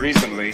recently,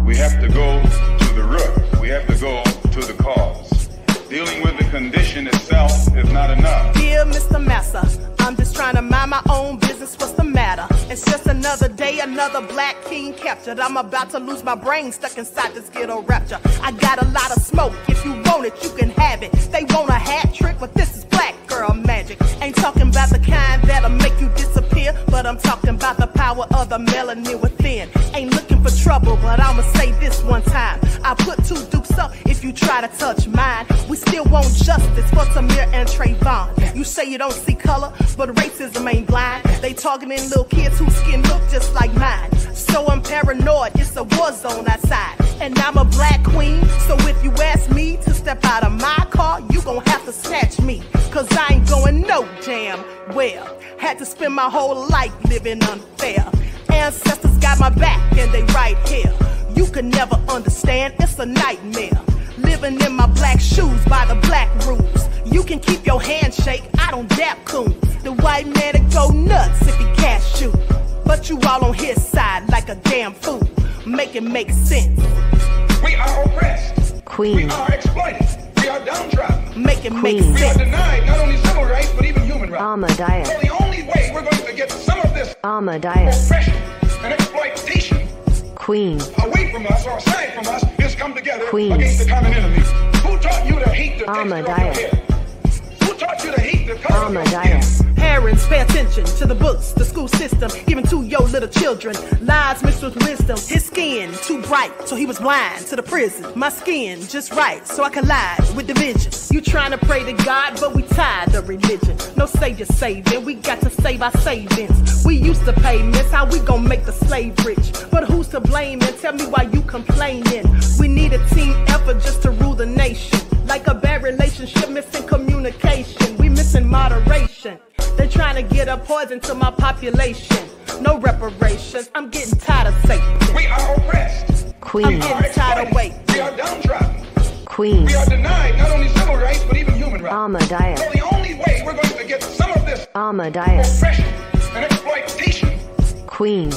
we have to go to the root. We have to go to the cause. Dealing with the condition itself is not enough. Dear Mr. Massa, I'm just trying to mind my own business. What's the matter? It's just another day, another black king captured. I'm about to lose my brain, stuck inside this ghetto rapture. I got a lot of smoke. If you want it, you can have it. They want a hat trick, but this is black girl magic. Ain't talking about the kind that'll make you disappear, but I'm talking about the power of the melanin within. Ain't looking for trouble, but I'ma say this one time. I put two dukes up if you try to touch mine. We still want justice for Tamir and Trayvon. You say you don't see color, but racism ain't blind. They targeting little kids whose skin look just like mine. So I'm paranoid, it's a war zone outside. And I'm a black queen, so if you ask me to step out of my car, you gon' have to snatch me. Cause I ain't going no damn well. Had to spend my whole life living unfair. Ancestors got my back and they right here. You can never understand, it's a nightmare. Living in my black shoes by the black rules. You can keep your handshake, I don't dap coons. The white man will go nuts if he cash you. But you all on his side like a damn fool. Make it make sense. We are oppressed. Queen. We are exploited. We are downtrodden. Make it make We are sense. denied not only civil rights, but even human rights. Ahmadiyyah. So the only way we're going to get some of this Ahmadiyyah. oppression and exploitation Queen. away from us or aside from us is come together Queen. against the common enemy. Who taught you to hate the texture of your Ahmadiyyah. hair? Who taught you to hate the color of your skin? Ahmadiyyah. Parents, pay attention to the books, the school system, even to your little children. Lies mixed with wisdom. His skin too bright, so he was blind to the prison. My skin just right, so I collide with division. You trying to pray to God, but we tired of religion. No savior saving, we got to save our savings. We used to pay miss, how we gon' make the slave rich? But who's to blame, and tell me why you complaining? We need a team effort just to rule the nation. Like a bad relationship, missing communication. We missing moderation. They're trying to get a poison to my population. No reparations, I'm getting tired of Satan. We are oppressed. Queen. I'm getting tired of waiting. We are downtrodden. Queen. We are denied not only civil rights, but even human rights. Ahmadiyyah. So the only way we're going to get some of this Ahmadiyyah. oppression and exploitation. Queen.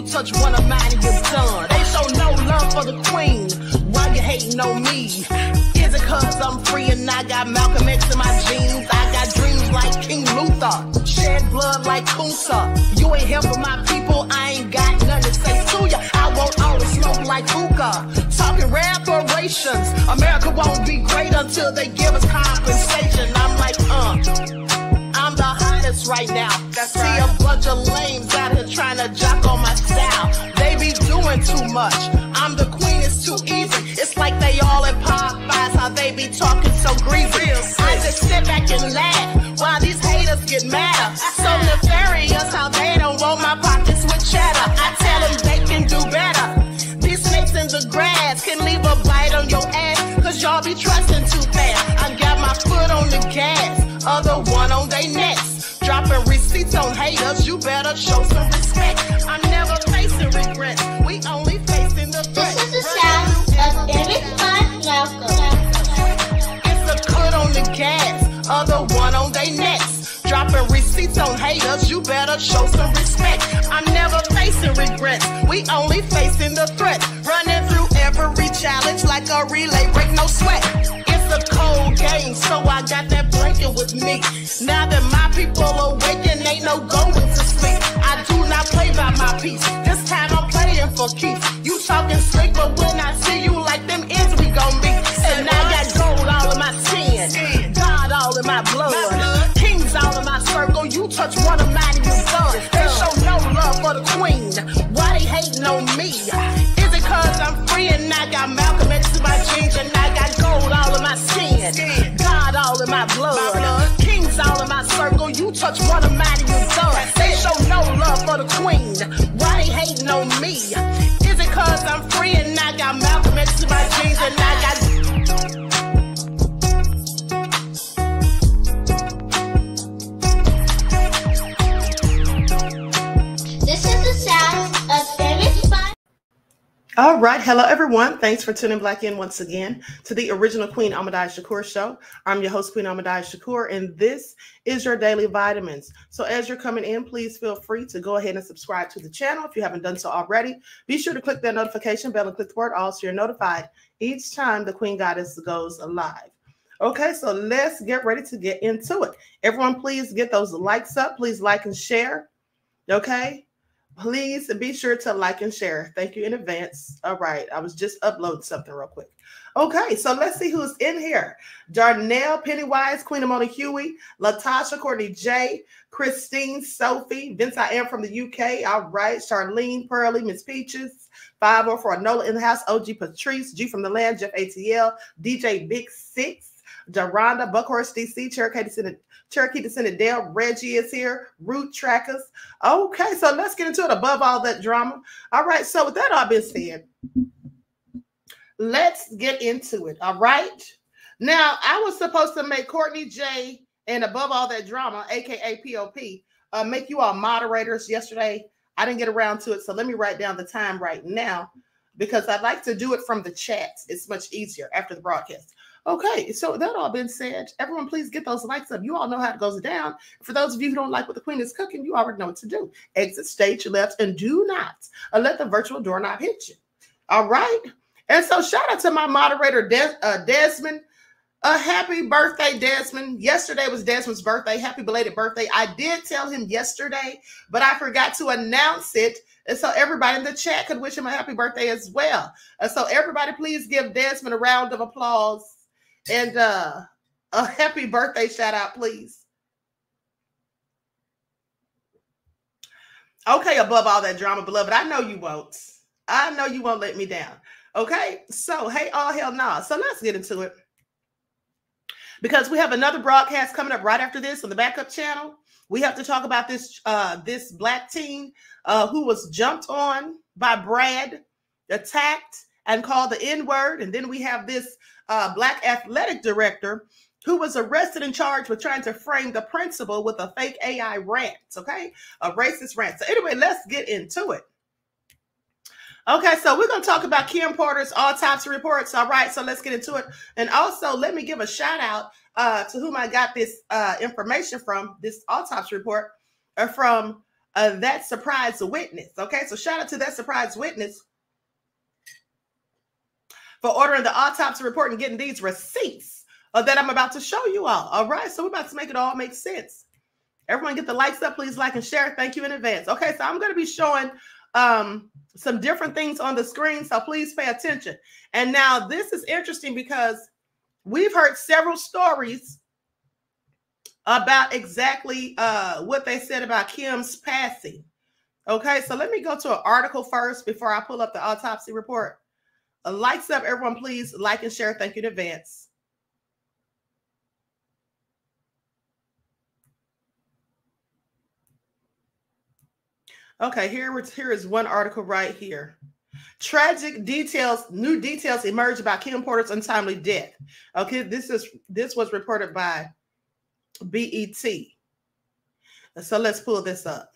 Touch one of mine and you're done. They show no love for the queen. Why you hating on me? Is it cause I'm free and I got Malcolm X in my jeans? I got dreams like King Luther, shed blood like Kunsa. You ain't helping my people, I ain't got nothing to say to ya. I want all the smoke like hookah. Talking reparations. America won't be great until they give us compensation. I'm like, I'm the hottest right now. See a bunch of lames out here trying to jock on my style. They be doing too much. I'm the queen, it's too easy. It's like they all in Popeyes, how they be talking so greasy. I just sit back and laugh while these haters get mad. So nefarious how they don't want my pockets with cheddar. I tell them they can do better. These snakes in the grass can leave a bite on your ass, cause y'all be trusting too fast. I got my foot on the gas, other one on they necks. Dropping receipts on haters, you better show some respect. I'm never facing regrets, we only facing the threat. This is the sound of Eric Malcolm. It's a cut on the gas, other one on they necks. Dropping receipts on haters, you better show some respect. I'm never facing regrets, we only facing the threat. Running through every challenge like a relay, break no sweat. It's a cold game, so I got that blanket with me. Now that my people awaken, ain't no going to sleep. I do not play by my piece, this time I'm playing for keeps. You talking slick, but when I see you like them ends, we gon' meet. And I got gold all in my skin, God all in my blood, kings all in my circle. You touch one of mine and you're done. They show no love for the queen, why they hating on me? Is it cause I'm free and I got Malcolm X in my jeans, and I got gold all in my skin, God all in my blood, kings all in my circle. You touch one of mine and you're done. They show no hating on me? Is it cause I'm free and I got Malcolm X in my jeans and I got... This is the sound of famous fun. All right. Hello, everyone. Thanks for tuning back in once again to the original Queen Ahmadiyyah Shakur show. I'm your host, Queen Ahmadiyyah Shakur, and this is your daily vitamins. So as you're coming in, please feel free to go ahead and subscribe to the channel. If you haven't done so already, be sure to click that notification bell and click the word all so you're notified each time the Queen Goddess goes live. Okay, so let's get ready to get into it. Everyone, please get those likes up. Please like and share. Okay. Please be sure to like and share. Thank you in advance. All right. I was just uploading something real quick. Okay. So let's see who's in here. Darnell, Pennywise, Queen Amona Huey, Latasha, Courtney J, Christine, Sophie, Vince I Am from the UK. All right. Charlene, Pearly, Miss Peaches, 504 Nola in the house, OG Patrice, G from the land, Jeff ATL, DJ Big Six, Deronda, Buckhorse DC, Cherokee Descendant Dale, Reggie is here, Root Trackers. Okay, so let's get into it above all that drama. All right, so with that all being said, let's get into it. All right. Now, I was supposed to make Courtney J and above all that drama, aka POP, make you all moderators yesterday. I didn't get around to it, so let me write down the time right now because I'd like to do it from the chats. It's much easier after the broadcast. Okay, so that all been said, everyone please get those likes up. You all know how it goes down. For those of you who don't like what the Queen is cooking, you already know what to do. Exit stage left and do not let the virtual doorknob hit you. All right? And so shout out to my moderator, Desmond. Happy birthday, Desmond. Yesterday was Desmond's birthday. Happy belated birthday. I did tell him yesterday, but I forgot to announce it. And so everybody in the chat could wish him a happy birthday as well. And so everybody please give Desmond a round of applause. And a happy birthday shout out, please. Okay, above all that drama, beloved, I know you won't. I know you won't let me down. Okay, so hey, all hell nah. So let's get into it. Because we have another broadcast coming up right after this on the backup channel. We have to talk about this this black teen who was jumped on by Brad, attacked, and called the N-word. And then we have this black athletic director who was arrested and charged with trying to frame the principal with a fake AI rant, okay? A racist rant. So anyway, let's get into it. Okay, so we're going to talk about Kim Porter's autopsy reports. All right, so let's get into it. And also, let me give a shout out to whom I got this information from, this autopsy report, from That Surprise Witness. Okay, so shout out to That Surprise Witness for ordering the autopsy report and getting these receipts that I'm about to show you all. All right, so we're about to make it all make sense. Everyone get the likes up, please like and share. Thank you in advance. Okay, so I'm going to be showing some different things on the screen, so please pay attention. And now this is interesting because we've heard several stories about exactly what they said about Kim's passing. Okay, so let me go to an article first before I pull up the autopsy report. Likes up, everyone, please like and share. Thank you in advance. Okay, here is one article right here. Tragic details, new details emerge about Kim Porter's untimely death. Okay, this was reported by BET. So let's pull this up.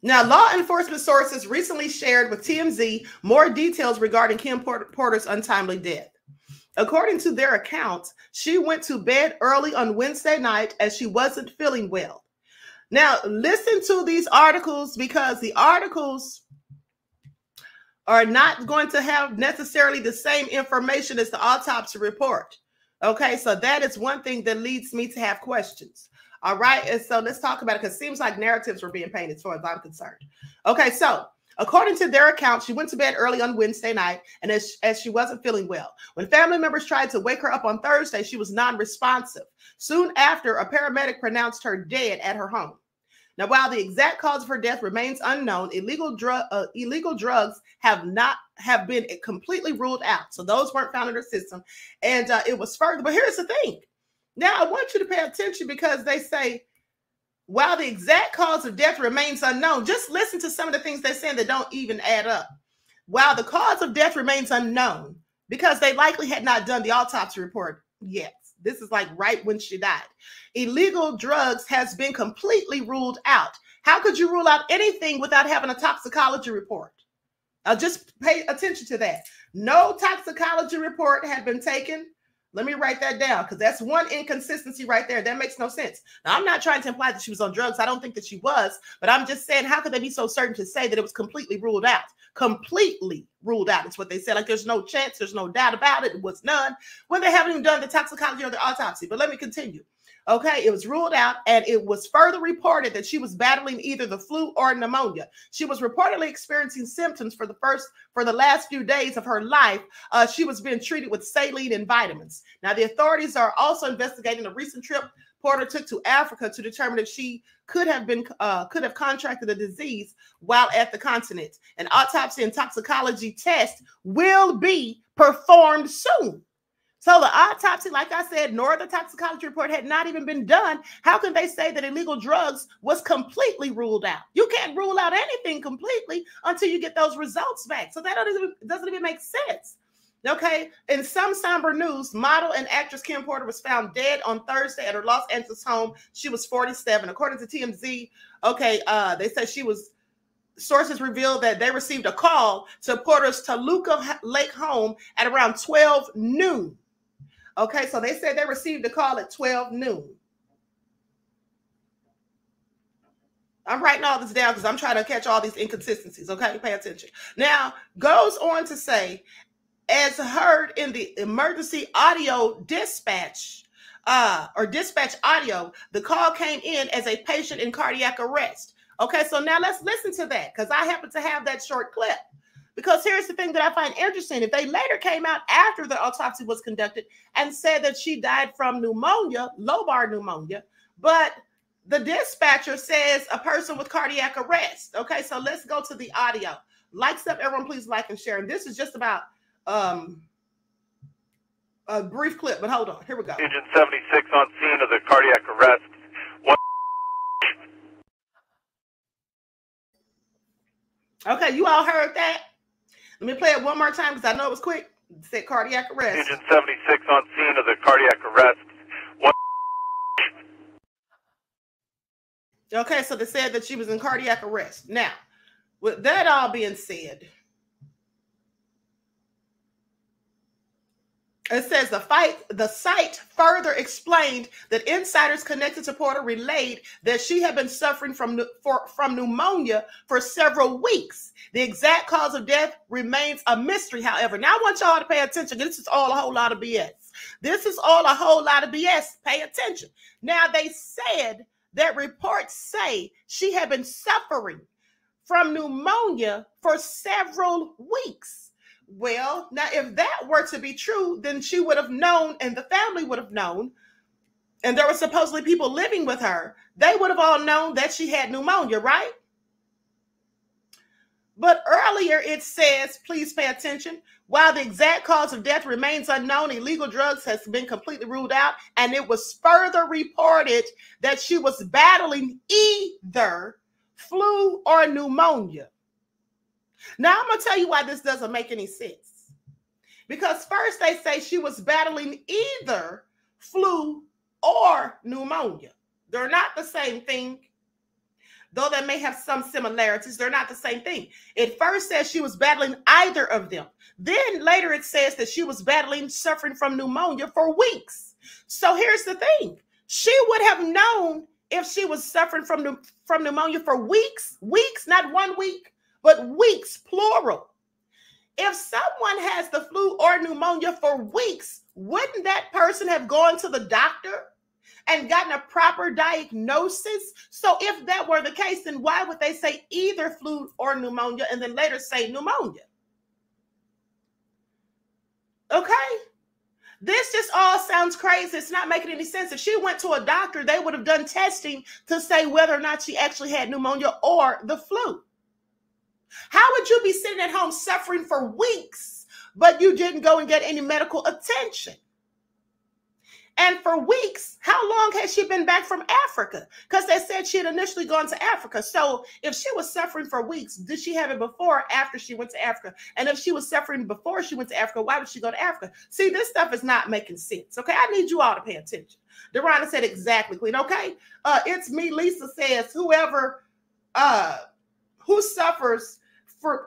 Now, law enforcement sources recently shared with TMZ more details regarding Kim Porter's untimely death. According to their accounts, she went to bed early on Wednesday night as she wasn't feeling well. Now, listen to these articles because the articles are not going to have necessarily the same information as the autopsy report. Okay, so that is one thing that leads me to have questions. All right, and so let's talk about it because it seems like narratives were being painted as far as I'm concerned. Okay, so according to their account, she went to bed early on Wednesday night and as she wasn't feeling well. When family members tried to wake her up on Thursday, she was non-responsive. Soon after, a paramedic pronounced her dead at her home. Now, while the exact cause of her death remains unknown, illegal drugs have been completely ruled out. So those weren't found in her system. And it was further. But here's the thing. Now, I want you to pay attention because they say While the exact cause of death remains unknown, just listen to some of the things they're saying that don't even add up. While the cause of death remains unknown, because they likely had not done the autopsy report yet. This is like right when she died. Illegal drugs has been completely ruled out. How could you rule out anything without having a toxicology report? Just pay attention to that. No toxicology report had been taken. Let me write that down because that's one inconsistency right there. That makes no sense. Now, I'm not trying to imply that she was on drugs. I don't think that she was, but I'm just saying, how could they be so certain to say that it was completely ruled out? Completely ruled out. It's what they said. Like there's no chance, there's no doubt about it. It was none when they haven't even done the toxicology or the autopsy. But let me continue. Okay, it was ruled out, and it was further reported that she was battling either the flu or pneumonia. She was reportedly experiencing symptoms for the last few days of her life. She was being treated with saline and vitamins. Now, the authorities are also investigating a recent trip Porter took to Africa to determine if she could have contracted the disease while at the continent. An autopsy and toxicology test will be performed soon. So the autopsy, like I said, nor the toxicology report had not even been done. How can they say that illegal drugs was completely ruled out? You can't rule out anything completely until you get those results back. So that doesn't even make sense. Okay. In some somber news, model and actress Kim Porter was found dead on Thursday at her Los Angeles home. She was 47. According to TMZ, they said sources revealed that they received a call to Porter's Toluca Lake home at around 12 noon. Okay, so they said they received a call at 12 noon. I'm writing all this down because I'm trying to catch all these inconsistencies. Okay, pay attention. Now, goes on to say, as heard in the emergency audio dispatch, dispatch audio, the call came in as a patient in cardiac arrest. Okay, so now let's listen to that because I happen to have that short clip. Because here's the thing that I find interesting. If they later came out after the autopsy was conducted and said that she died from pneumonia, lobar pneumonia, but the dispatcher says a person with cardiac arrest. Okay, so let's go to the audio. Like stuff, everyone please like and share. And this is just about a brief clip, but hold on. Here we go. Agent 76 on scene of the cardiac arrest. Okay, you all heard that? Let me play it one more time because I know it was quick. It said cardiac arrest. Agent 76 on scene of the cardiac arrest. Okay, so they said that she was in cardiac arrest. Now, with that all being said, it says the site further explained that insiders connected to Porter relayed that she had been suffering from pneumonia for several weeks. The exact cause of death remains a mystery, however. Now I want y'all to pay attention. This is all a whole lot of BS. This is all a whole lot of BS. Pay attention. Now they said that reports say she had been suffering from pneumonia for several weeks. Well, now, if that were to be true, then she would have known and the family would have known, and there were supposedly people living with her. They would have all known that she had pneumonia, right? But earlier it says, please pay attention, while the exact cause of death remains unknown, illegal drugs has been completely ruled out, and it was further reported that she was battling either flu or pneumonia. Now, I'm going to tell you why this doesn't make any sense. Because first they say she was battling either flu or pneumonia. They're not the same thing. Though they may have some similarities, they're not the same thing. It first says she was battling either of them. Then later it says that she was suffering from pneumonia for weeks. So here's the thing. She would have known if she was suffering from pneumonia for weeks, not 1 week. But weeks, plural. If someone has the flu or pneumonia for weeks, wouldn't that person have gone to the doctor and gotten a proper diagnosis? So if that were the case, then why would they say either flu or pneumonia and then later say pneumonia? Okay. This just all sounds crazy. It's not making any sense. If she went to a doctor, they would have done testing to say whether or not she actually had pneumonia or the flu. How would you be sitting at home suffering for weeks, but you didn't go and get any medical attention? And for weeks, how long has she been back from Africa? Because they said she had initially gone to Africa. So if she was suffering for weeks, did she have it before or after she went to Africa? And if she was suffering before she went to Africa, why would she go to Africa? See, this stuff is not making sense. Okay, I need you all to pay attention. Deronda said exactly, Queen. Okay, it's me. Lisa says whoever who suffers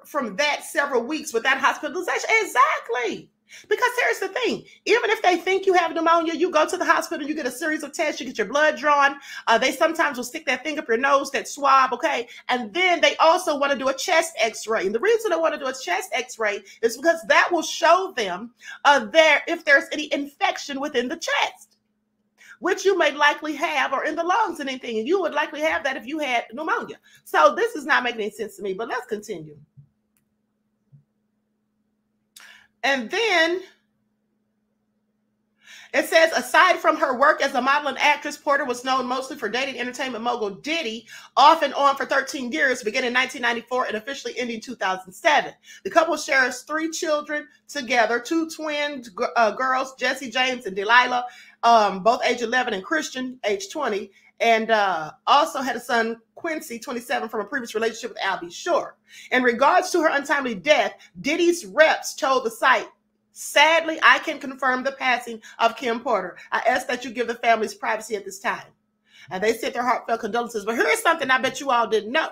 from that several weeks without hospitalization. Exactly. Because here's the thing, even if they think you have pneumonia, you go to the hospital, you get a series of tests, you get your blood drawn. They sometimes will stick that thing up your nose, that swab, okay? And then they also want to do a chest x-ray. And the reason they want to do a chest x-ray is because that will show them if there's any infection within the chest, which you may likely have, or in the lungs and anything. And you would likely have that if you had pneumonia. So this is not making any sense to me, but let's continue. And then it says, aside from her work as a model and actress, Porter was known mostly for dating entertainment mogul Diddy, off and on for 13 years, beginning in 1994 and officially ending 2007. The couple shares 3 children together, 2 twin girls, Jesse James and Delilah, both age 11, and Christian, age 20, and also had a son, Quincy, 27, from a previous relationship with Albie Shore. In regards to her untimely death, Diddy's reps told the site, sadly, I can confirm the passing of Kim Porter. I ask that you give the families privacy at this time. And they sent their heartfelt condolences. But here's something I bet you all didn't know.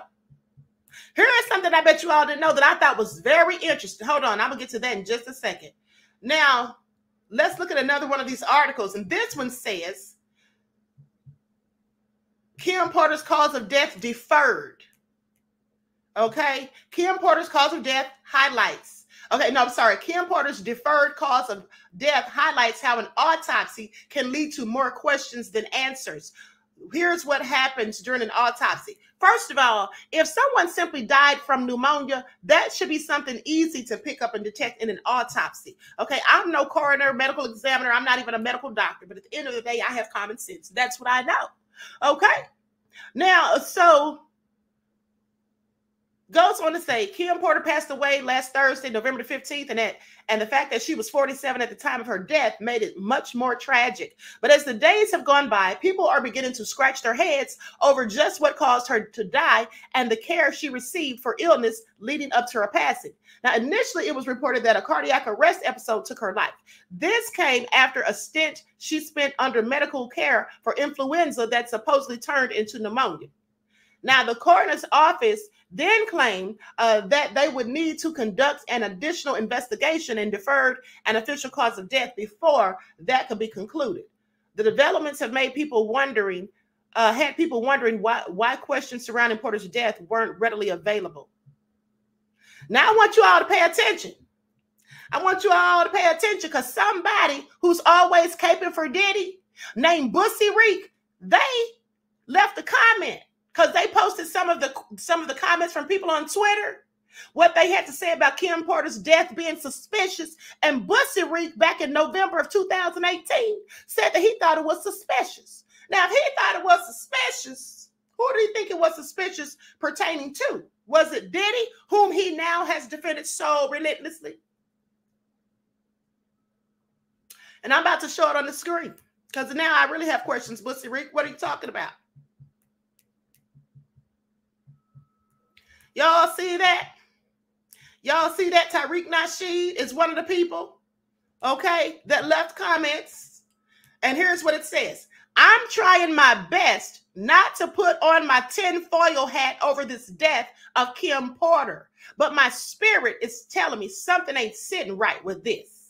Here is something I bet you all didn't know that I thought was very interesting. Hold on, I'm going to get to that in just a second. Now, let's look at another one of these articles. And this one says, Kim Porter's cause of death deferred. Okay. Kim Porter's cause of death highlights. Okay. No, I'm sorry. Kim Porter's deferred cause of death highlights how an autopsy can lead to more questions than answers. Here's what happens during an autopsy. First of all, if someone simply died from pneumonia, that should be something easy to pick up and detect in an autopsy. Okay. I'm no coroner, medical examiner. I'm not even a medical doctor, but at the end of the day, I have common sense. That's what I know. Okay. Now, so goes on to say, Kim Porter passed away last Thursday, November the 15th, and the fact that she was 47 at the time of her death made it much more tragic. But as the days have gone by, people are beginning to scratch their heads over just what caused her to die and the care she received for illness leading up to her passing. Now, initially, it was reported that a cardiac arrest episode took her life. This came after a stint she spent under medical care for influenza that supposedly turned into pneumonia. Now, the coroner's office then claimed that they would need to conduct an additional investigation and deferred an official cause of death before that could be concluded. The developments have made people wondering, why questions surrounding Porter's death weren't readily available. Now I want you all to pay attention. I want you all to pay attention because somebody who's always caping for Diddy, named Bussy Reek, they left a comment because they posted some of the comments from people on Twitter, what they had to say about Kim Porter's death being suspicious. And Bussy Reek, back in November of 2018, said that he thought it was suspicious. Now, if he thought it was suspicious, who do you think it was suspicious pertaining to? Was it Diddy, whom he now has defended so relentlessly? And I'm about to show it on the screen because now I really have questions. Bussy Reek, what are you talking about? Y'all see that? Y'all see that Tariq Nasheed is one of the people, okay, that left comments. And here's what it says. I'm trying my best not to put on my tinfoil hat over this death of Kim Porter, but my spirit is telling me something ain't sitting right with this.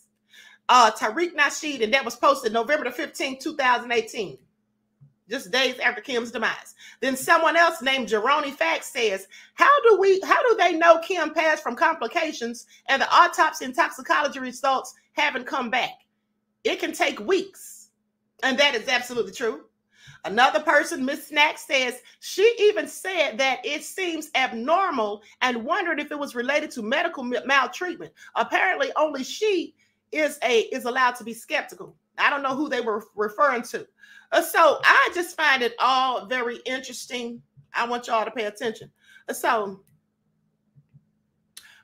Tariq Nasheed, and that was posted November the 15th, 2018. Just days after Kim's demise. Then someone else named Jeroni Fax says, how do they know Kim passed from complications and the autopsy and toxicology results haven't come back? It can take weeks. And that is absolutely true. Another person, Miss Snack, says she even said that it seems abnormal and wondered if it was related to medical maltreatment. Apparently only she is allowed to be skeptical. I don't know who they were referring to. So I just find it all very interesting. I want y'all to pay attention. So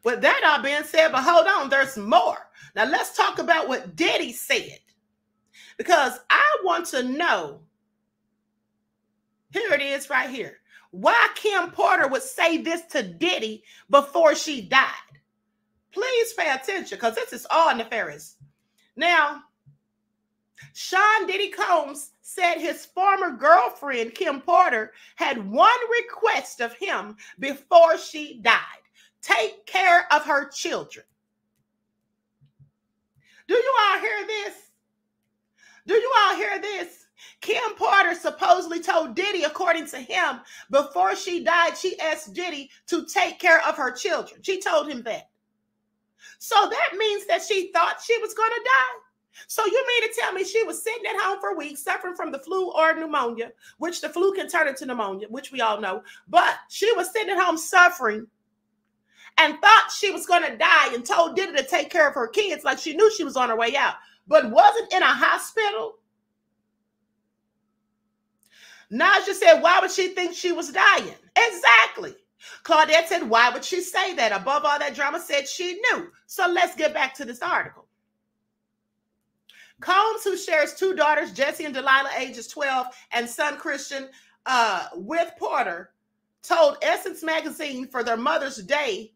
with that all being said, but hold on, there's more. Now let's talk about what Diddy said. Because I want to know, here it is right here, why Kim Porter would say this to Diddy before she died. Please pay attention, because this is all nefarious. Now, Sean Diddy Combs said his former girlfriend, Kim Porter, had one request of him before she died: take care of her children. Do you all hear this? Do you all hear this? Kim Porter supposedly told Diddy, according to him, before she died, she asked Diddy to take care of her children. She told him that. So that means that she thought she was going to die. So you mean to tell me she was sitting at home for weeks, suffering from the flu or pneumonia, which the flu can turn into pneumonia, which we all know. But she was sitting at home suffering and thought she was going to die and told Diddy to take care of her kids like she knew she was on her way out, but wasn't in a hospital? Naja said, why would she think she was dying? Exactly. Claudette said, why would she say that? Above all that drama, said she knew. So let's get back to this article. Combs, who shares two daughters, Jessie and Delilah, ages 12, and son Christian, with Porter, told Essence Magazine for their Mother's Day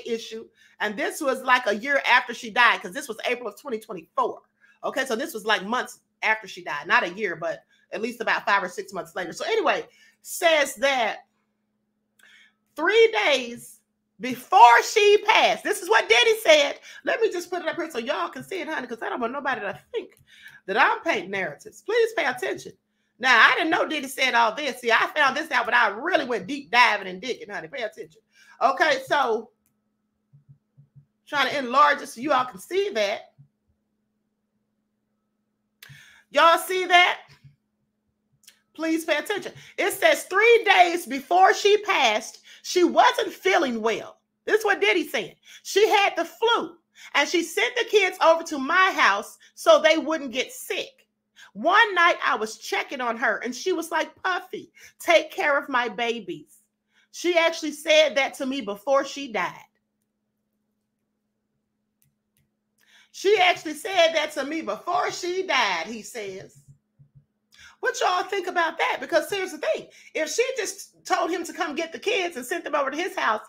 issue, and this was like a year after she died, because this was April of 2024. Okay, so this was like months after she died, not a year, but at least about 5 or 6 months later. So anyway, says that 3 days before she passed, this is what Diddy said. Let me just put it up here so y'all can see it, honey, because I don't want nobody to think that I'm painting narratives. Please pay attention. Now, I didn't know Diddy said all this. See, I found this out, but I really went deep diving and digging, honey. Pay attention. Okay, so trying to enlarge it so you all can see that. Y'all see that? Please pay attention. It says 3 days before she passed, she wasn't feeling well. This is what Diddy said. She had the flu, and she sent the kids over to my house so they wouldn't get sick. One night I was checking on her, and she was like, Puffy, take care of my babies. She actually said that to me before she died. She actually said that to me before she died, he says. What y'all think about that? Because here's the thing. If she just told him to come get the kids and sent them over to his house,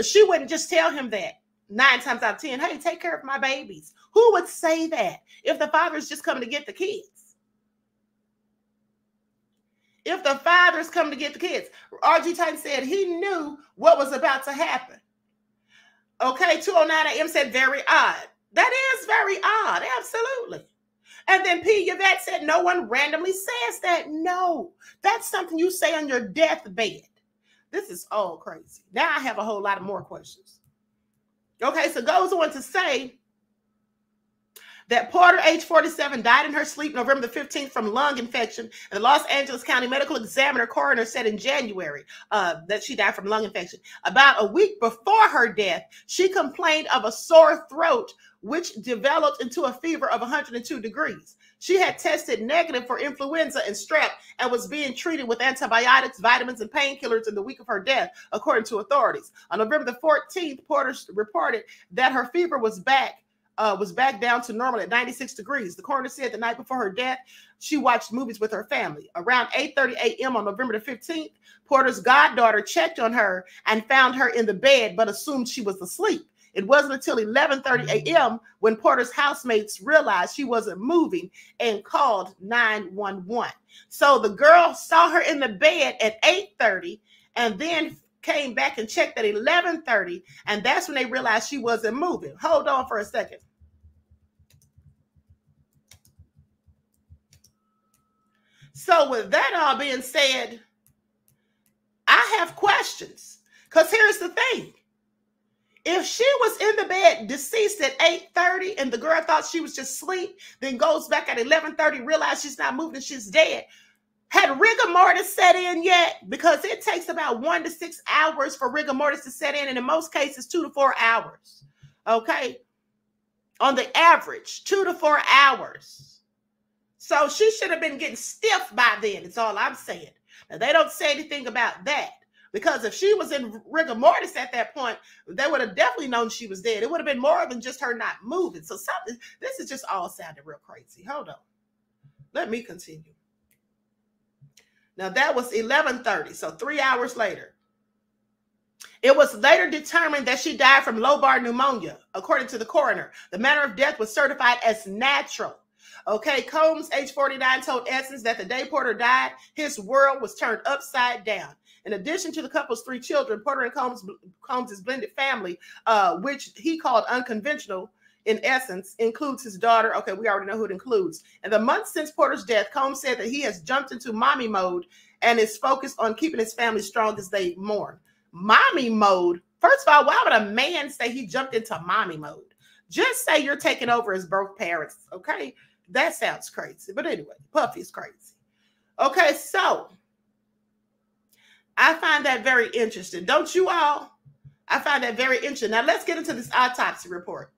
she wouldn't just tell him that 9 times out of 10, hey, take care of my babies. Who would say that if the father's just coming to get the kids? If the father's coming to get the kids. RG Titan said he knew what was about to happen. Okay, 209 AM said very odd. That is very odd, absolutely. And then P. Yvette said, no one randomly says that. No, that's something you say on your deathbed. This is all crazy. Now I have a whole lot of more questions. Okay, so goes on to say that Porter, age 47, died in her sleep November the 15th from lung infection. And the Los Angeles County Medical Examiner coroner said in January that she died from lung infection. About a week before her death, she complained of a sore throat, which developed into a fever of 102 degrees. She had tested negative for influenza and strep and was being treated with antibiotics, vitamins, and painkillers in the week of her death, according to authorities. On November the 14th, Porter reported that her fever was back down to normal at 96 degrees. The coroner said the night before her death, she watched movies with her family. Around 8:30 a.m. on November the 15th, Porter's goddaughter checked on her and found her in the bed, but assumed she was asleep. It wasn't until 11:30 a.m. when Porter's housemates realized she wasn't moving and called 911. So the girl saw her in the bed at 8:30 and then came back and checked at 11:30, and that's when they realized she wasn't moving. Hold on for a second. So with that all being said, I have questions, because here's the thing. If she was in the bed deceased at 8:30 and the girl thought she was just asleep, then goes back at 11:30, realized she's not moving, she's dead, had rigor mortis set in yet? Because it takes about 1 to 6 hours for rigor mortis to set in, and in most cases 2 to 4 hours. Okay? On the average, 2 to 4 hours. So she should have been getting stiff by then, is all I'm saying. Now, they don't say anything about that. Because if she was in rigor mortis at that point, they would have definitely known she was dead. It would have been more than just her not moving. So something, this is just all sounding real crazy. Hold on. Let me continue. Now that was 11:30, so 3 hours later. It was later determined that she died from lobar pneumonia, according to the coroner. The manner of death was certified as natural. Okay, Combs, age 49, told Essence that the day Porter died, his world was turned upside down. In addition to the couple's 3 children, Porter and Combs' blended family, which he called unconventional in essence, includes his daughter. Okay, we already know who it includes. In the months since Porter's death, Combs said that he has jumped into mommy mode and is focused on keeping his family strong as they mourn. Mommy mode? First of all, why would a man say he jumped into mommy mode? Just say you're taking over as both parents, okay? That sounds crazy. But anyway, Puffy's crazy. Okay, so I find that very interesting. Don't you all? I find that very interesting. Now, let's get into this autopsy report.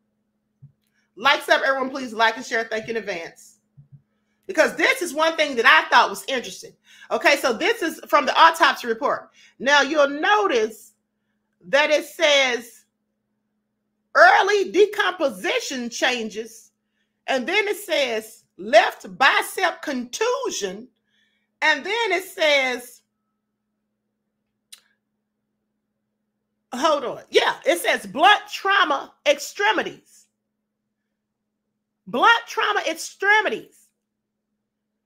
Likes up, everyone, please like and share. Thank you in advance. Because this is one thing that I thought was interesting. Okay, so this is from the autopsy report. Now, you'll notice that it says early decomposition changes, and then it says left bicep contusion, and then it says, hold on. Yeah, it says blunt trauma extremities. Blunt trauma extremities.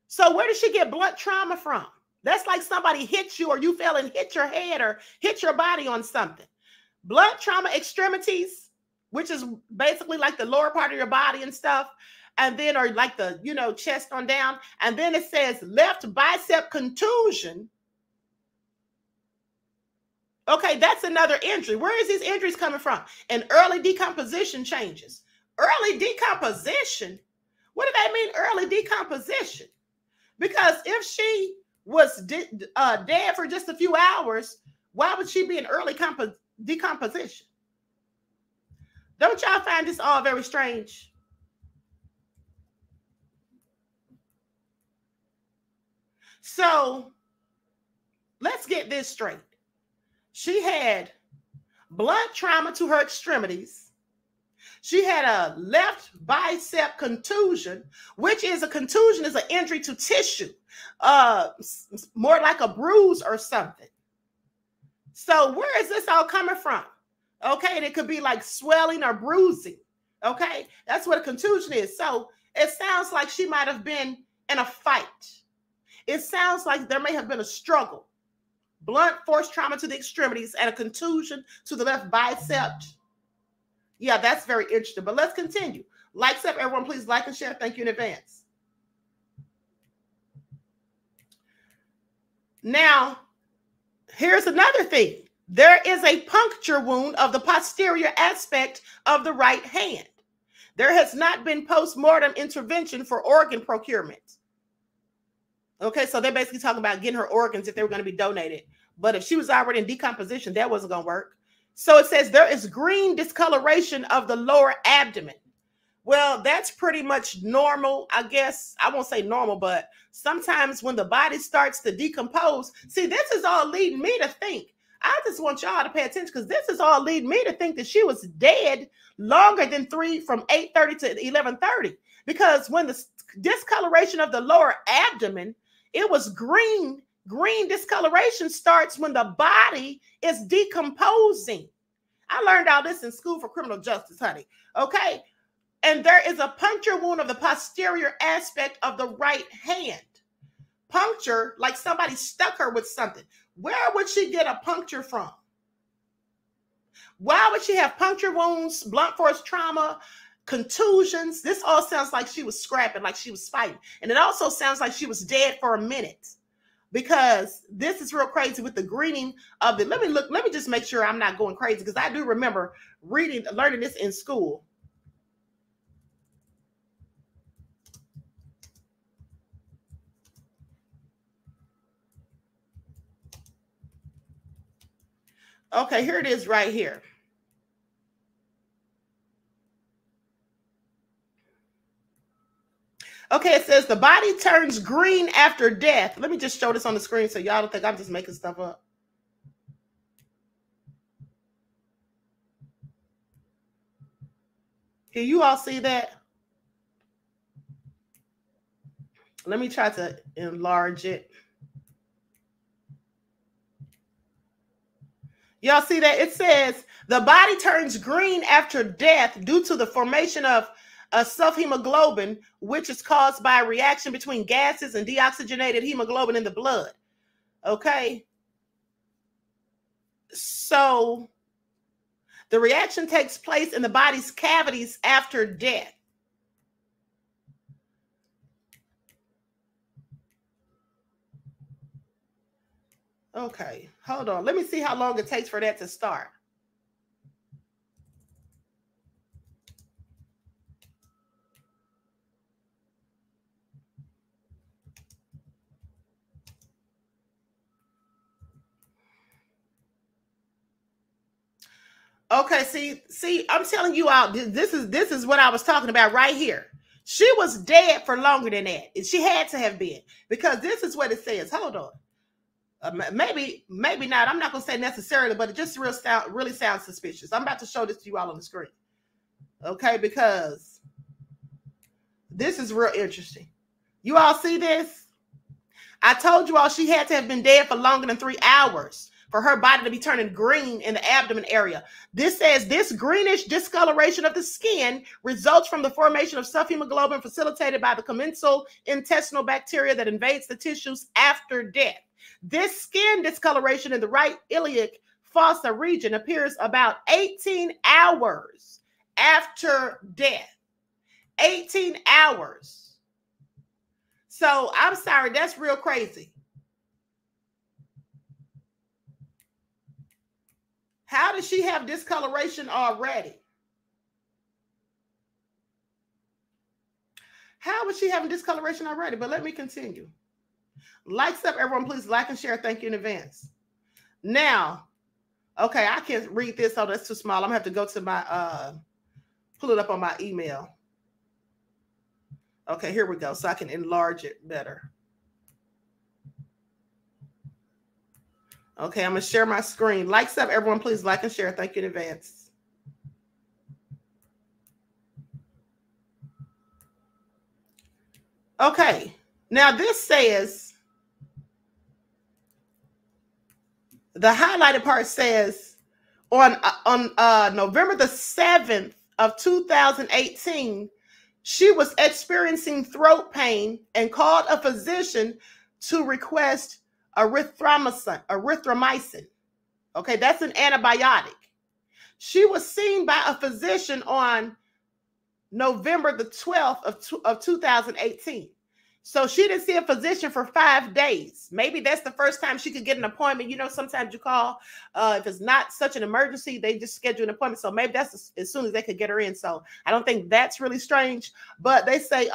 So where did she get blunt trauma from? That's like somebody hit you or you fell and hit your head or hit your body on something. Blunt trauma extremities, which is basically like the lower part of your body and stuff. And then, or like the, chest on down. And then it says left bicep contusion. Okay, that's another injury. Where is these injuries coming from? And early decomposition changes. Early decomposition? What do they mean, early decomposition? Because if she was dead for just a few hours, why would she be in early decomposition? Don't y'all find this all very strange? So let's get this straight. She had blunt trauma to her extremities. She had a left bicep contusion, which is a contusion is an injury to tissue, more like a bruise or something. So where is this all coming from? Okay, and it could be like swelling or bruising. Okay, that's what a contusion is. So it sounds like she might have been in a fight. It sounds like there may have been a struggle. Blunt force trauma to the extremities and a contusion to the left bicep. Yeah, that's very interesting. But let's continue. Likes up, everyone. Please like and share. Thank you in advance. Now, here's another thing. There is a puncture wound of the posterior aspect of the right hand. There has not been post-mortem intervention for organ procurement. Okay, so they're basically talking about getting her organs if they were going to be donated. But if she was already in decomposition, that wasn't going to work. So it says there is green discoloration of the lower abdomen. Well, that's pretty much normal, I guess. I won't say normal, but sometimes when the body starts to decompose, see, this is all leading me to think. I just want y'all to pay attention because this is all leading me to think that she was dead longer than from 8:30 to 11:30. Because when the discoloration of the lower abdomen, it was green. Green discoloration starts when the body is decomposing. I learned all this in school for criminal justice, honey. Okay. And there is a puncture wound of the posterior aspect of the right hand. Puncture, like somebody stuck her with something. Where would she get a puncture from? Why would she have puncture wounds, blunt force trauma, contusions? This all sounds like she was scrapping, like she was fighting. And it also sounds like she was dead for a minute. Because this is real crazy with the greening of the, let me just make sure I'm not going crazy because I do remember learning this in school. Okay, here it is right here. Okay, it says the body turns green after death. Let me just show this on the screen so y'all don't think I'm just making stuff up. Can you all see that? Let me try to enlarge it. Y'all see that? It says the body turns green after death due to the formation of a self-hemoglobin, which is caused by a reaction between gases and deoxygenated hemoglobin in the blood. Okay. So the reaction takes place in the body's cavities after death. Okay, hold on. Let me see how long it takes for that to start. Okay, see, I'm telling you out. This is what I was talking about right here. She was dead for longer than that. She had to have been, because this is what it says. Hold on. Maybe not. I'm not going to say necessarily, but it just really sounds suspicious. I'm about to show this to you all on the screen. Okay, because this is real interesting. You all see this? I told you all she had to have been dead for longer than 3 hours for her body to be turning green in the abdomen area. This says this greenish discoloration of the skin results from the formation of self-hemoglobin facilitated by the commensal intestinal bacteria that invades the tissues after death. This skin discoloration in the right iliac fossa region appears about 18 hours after death. 18 hours. So I'm sorry, that's real crazy. How does she have discoloration already? How was she having discoloration already? But let me continue. Likes up, everyone. Please like and share. Thank you in advance. Now, okay, I can't read this. Oh, that's too small. I'm gonna have to go to my pull it up on my email. Okay, here we go. So I can enlarge it better. Okay, I'm gonna share my screen. Likes up, everyone. Please like and share. Thank you in advance. Okay, now this says, the highlighted part says on November the 7th of 2018, she was experiencing throat pain and called a physician to request erythromycin. Okay, that's an antibiotic. She was seen by a physician on November the 12th of 2018. So she didn't see a physician for 5 days. Maybe that's the first time she could get an appointment. You know, sometimes you call, if it's not such an emergency, they just schedule an appointment. So maybe that's as soon as they could get her in. So I don't think that's really strange. But they say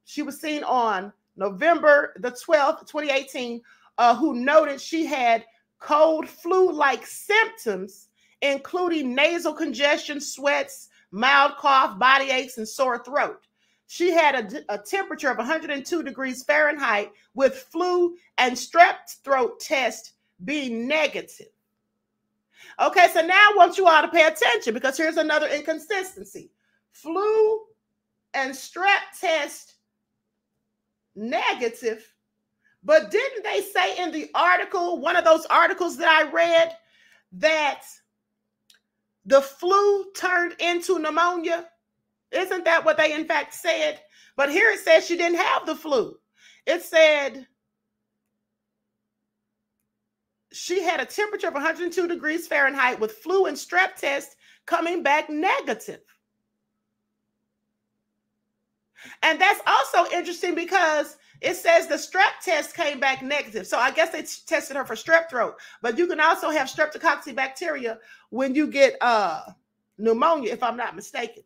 she was seen on November the 12th, 2018, who noted she had cold flu-like symptoms, including nasal congestion, sweats, mild cough, body aches, and sore throat. She had a temperature of 102 degrees Fahrenheit with flu and strep throat test being negative. Okay, so now I want you all to pay attention, because here's another inconsistency. Flu and strep test negative, but didn't they say in the article, one of those articles that I read, that the flu turned into pneumonia? Isn't that what they in fact said? But here it says she didn't have the flu. It said she had a temperature of 102 degrees Fahrenheit with flu and strep test coming back negative. And that's also interesting because it says the strep test came back negative. So I guess they tested her for strep throat. But you can also have streptococcus bacteria when you get pneumonia, if I'm not mistaken.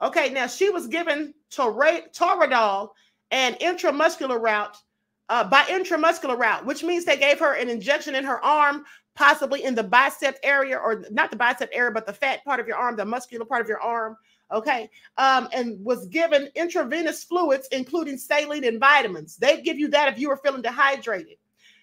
Okay, now she was given Toradol and intramuscular route, by intramuscular route, which means they gave her an injection in her arm, possibly in the bicep area, or not the bicep area, but the fat part of your arm, the muscular part of your arm. Okay, and was given intravenous fluids, including saline and vitamins. They'd give you that if you were feeling dehydrated,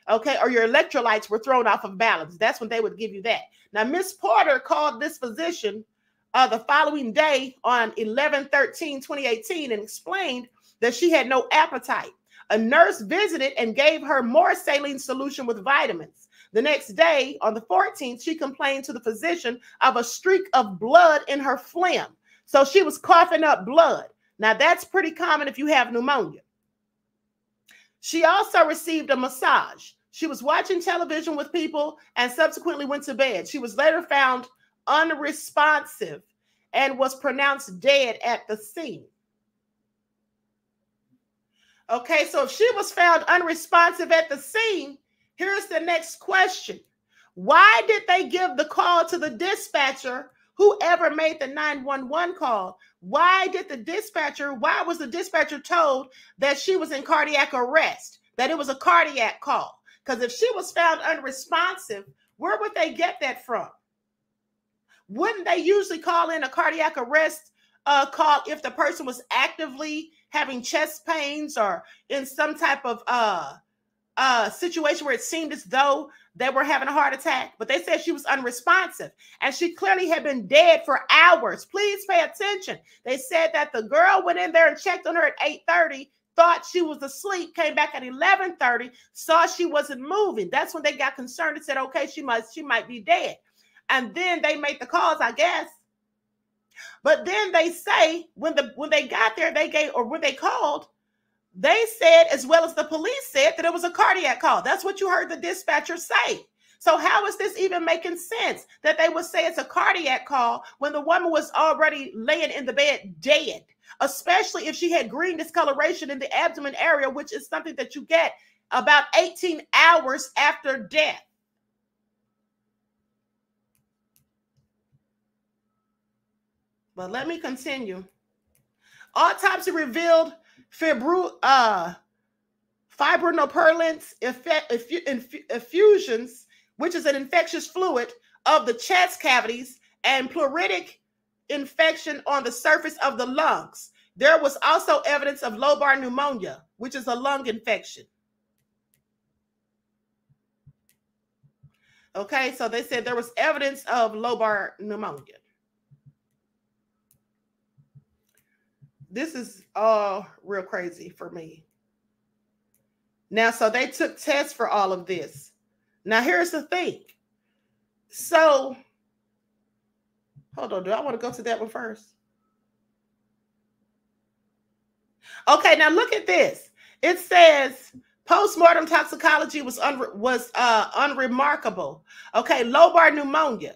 okay, or your electrolytes were thrown off of balance. That's when they would give you that. Now, Miss Porter called this physician the following day on 11/13/2018 and explained that she had no appetite. A nurse visited and gave her more saline solution with vitamins. The next day, on the 14th, she complained to the physician of a streak of blood in her phlegm. So she was coughing up blood. Now, that's pretty common if you have pneumonia. She also received a massage. She was watching television with people and subsequently went to bed. She was later found unresponsive and was pronounced dead at the scene. Okay, so if she was found unresponsive at the scene, here's the next question. Why did they give the call to the dispatcher, whoever made the 911 call? Why was the dispatcher told that she was in cardiac arrest, that it was a cardiac call? Because if she was found unresponsive, where would they get that from? Wouldn't they usually call in a cardiac arrest call if the person was actively having chest pains or in some type of situation where it seemed as though they were having a heart attack? But they said she was unresponsive and she clearly had been dead for hours. Please pay attention. They said that the girl went in there and checked on her at 8:30, thought she was asleep, came back at 11:30, saw she wasn't moving. That's when they got concerned and said, okay, she might be dead. And then they made the calls, I guess. But then they say when they got there, when they called, they said, as well as the police said, that it was a cardiac call. That's what you heard the dispatcher say. So how is this even making sense that they would say it's a cardiac call when the woman was already laying in the bed dead, especially if she had green discoloration in the abdomen area, which is something that you get about 18 hours after death. But let me continue. Autopsy revealed fibrinopurulence effusions, which is an infectious fluid of the chest cavities, and pleuritic infection on the surface of the lungs. There was also evidence of lobar pneumonia, which is a lung infection. Okay, so they said there was evidence of lobar pneumonia. This is all real crazy for me. Now, so they took tests for all of this. Now, here's the thing. So, hold on. Do I want to go to that one first? Okay, now look at this. It says postmortem toxicology was unremarkable. Okay, lobar pneumonia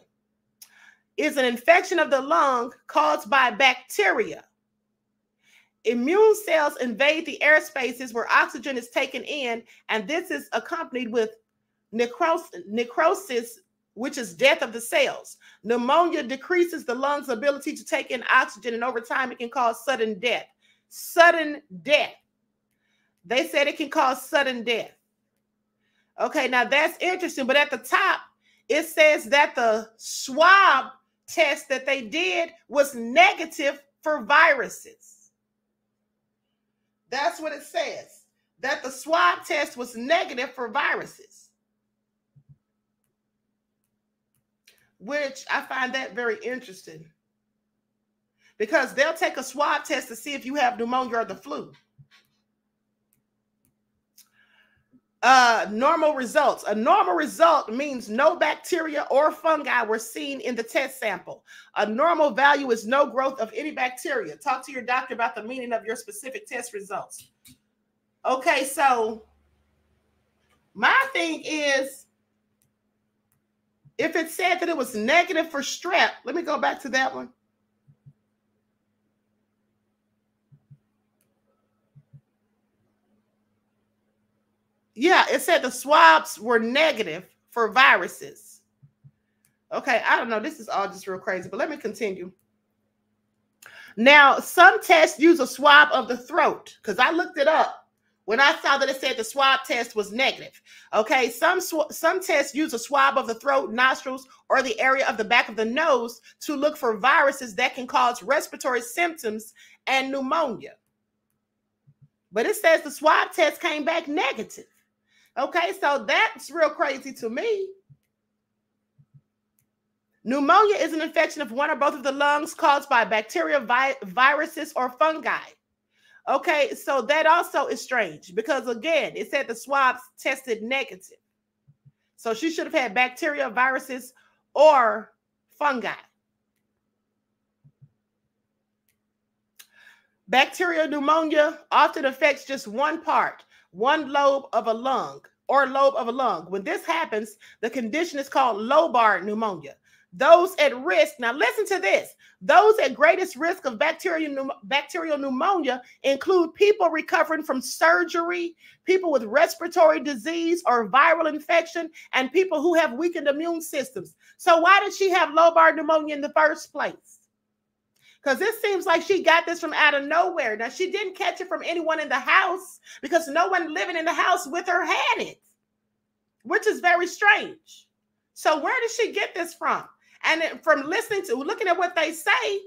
is an infection of the lung caused by bacteria. Immune cells invade the air spaces where oxygen is taken in, and this is accompanied with necrosis, which is death of the cells. Pneumonia decreases the lung's ability to take in oxygen, and over time it can cause sudden death. Sudden death. They said it can cause sudden death. Okay, now that's interesting, but at the top, it says that the swab test that they did was negative for viruses. That's what it says, that the swab test was negative for viruses, which I find that very interesting because they'll take a swab test to see if you have pneumonia or the flu. Normal results. A normal result means no bacteria or fungi were seen in the test sample. A normal value is no growth of any bacteria. Talk to your doctor about the meaning of your specific test results. Okay, so my thing is, if it said that it was negative for strep, let me go back to that one. Yeah, it said the swabs were negative for viruses. Okay, I don't know. This is all just real crazy, but let me continue. Now, some tests use a swab of the throat because I looked it up when I saw that it said the swab test was negative. Okay, some tests use a swab of the throat, nostrils, or the area of the back of the nose to look for viruses that can cause respiratory symptoms and pneumonia. But it says the swab test came back negative. Okay, so that's real crazy to me. Pneumonia is an infection of one or both of the lungs caused by bacteria, viruses, or fungi. Okay, so that also is strange because, again, it said the swabs tested negative. So she should have had bacteria, viruses, or fungi. Bacterial pneumonia often affects just one part, one lobe of a lung or lobe of a lung. When this happens, the condition is called lobar pneumonia. Those at risk, now listen to this, those at greatest risk of bacterial pneumonia include people recovering from surgery, people with respiratory disease or viral infection, and people who have weakened immune systems. So why did she have lobar pneumonia in the first place? Because it seems like she got this from out of nowhere. Now, she didn't catch it from anyone in the house because no one living in the house with her had it, which is very strange. So where did she get this from? And from looking at what they say,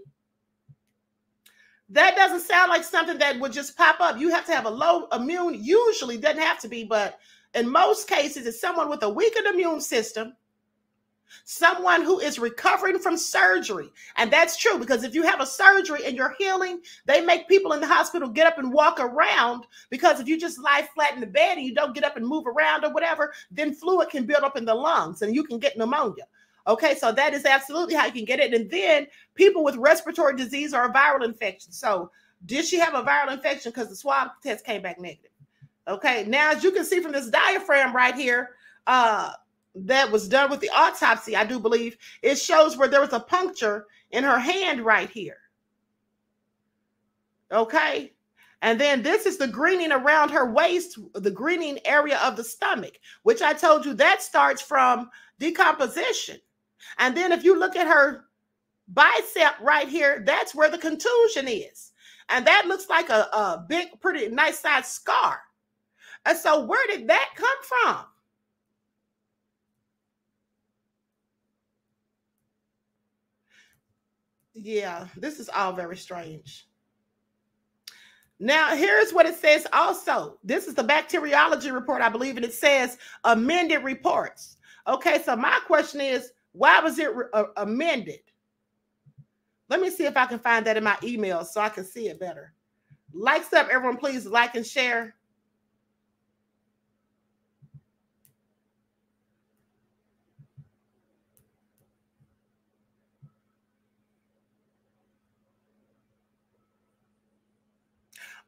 that doesn't sound like something that would just pop up. You have to have a low immune, usually doesn't have to be, but in most cases, it's someone with a weakened immune system, someone who is recovering from surgery. And that's true because if you have a surgery and you're healing, they make people in the hospital get up and walk around, because if you just lie flat in the bed and you don't get up and move around or whatever, then fluid can build up in the lungs and you can get pneumonia. Okay, so that is absolutely how you can get it. And then people with respiratory disease or a viral infection. So did she have a viral infection? Because the swab test came back negative. Okay, now as you can see from this diaphragm right here, that was done with the autopsy, I do believe, it shows where there was a puncture in her hand right here. Okay, and then this is the greening around her waist, the greening area of the stomach, which I told you that starts from decomposition. And then if you look at her bicep right here, that's where the contusion is. And that looks like a big, pretty nice sized scar. And so where did that come from? Yeah, this is all very strange. Now, here's what it says also. This is the bacteriology report, I believe, and it says amended reports. Okay, so my question is, why was it amended? Let me see if I can find that in my email so I can see it better. Likes up, everyone, please like and share.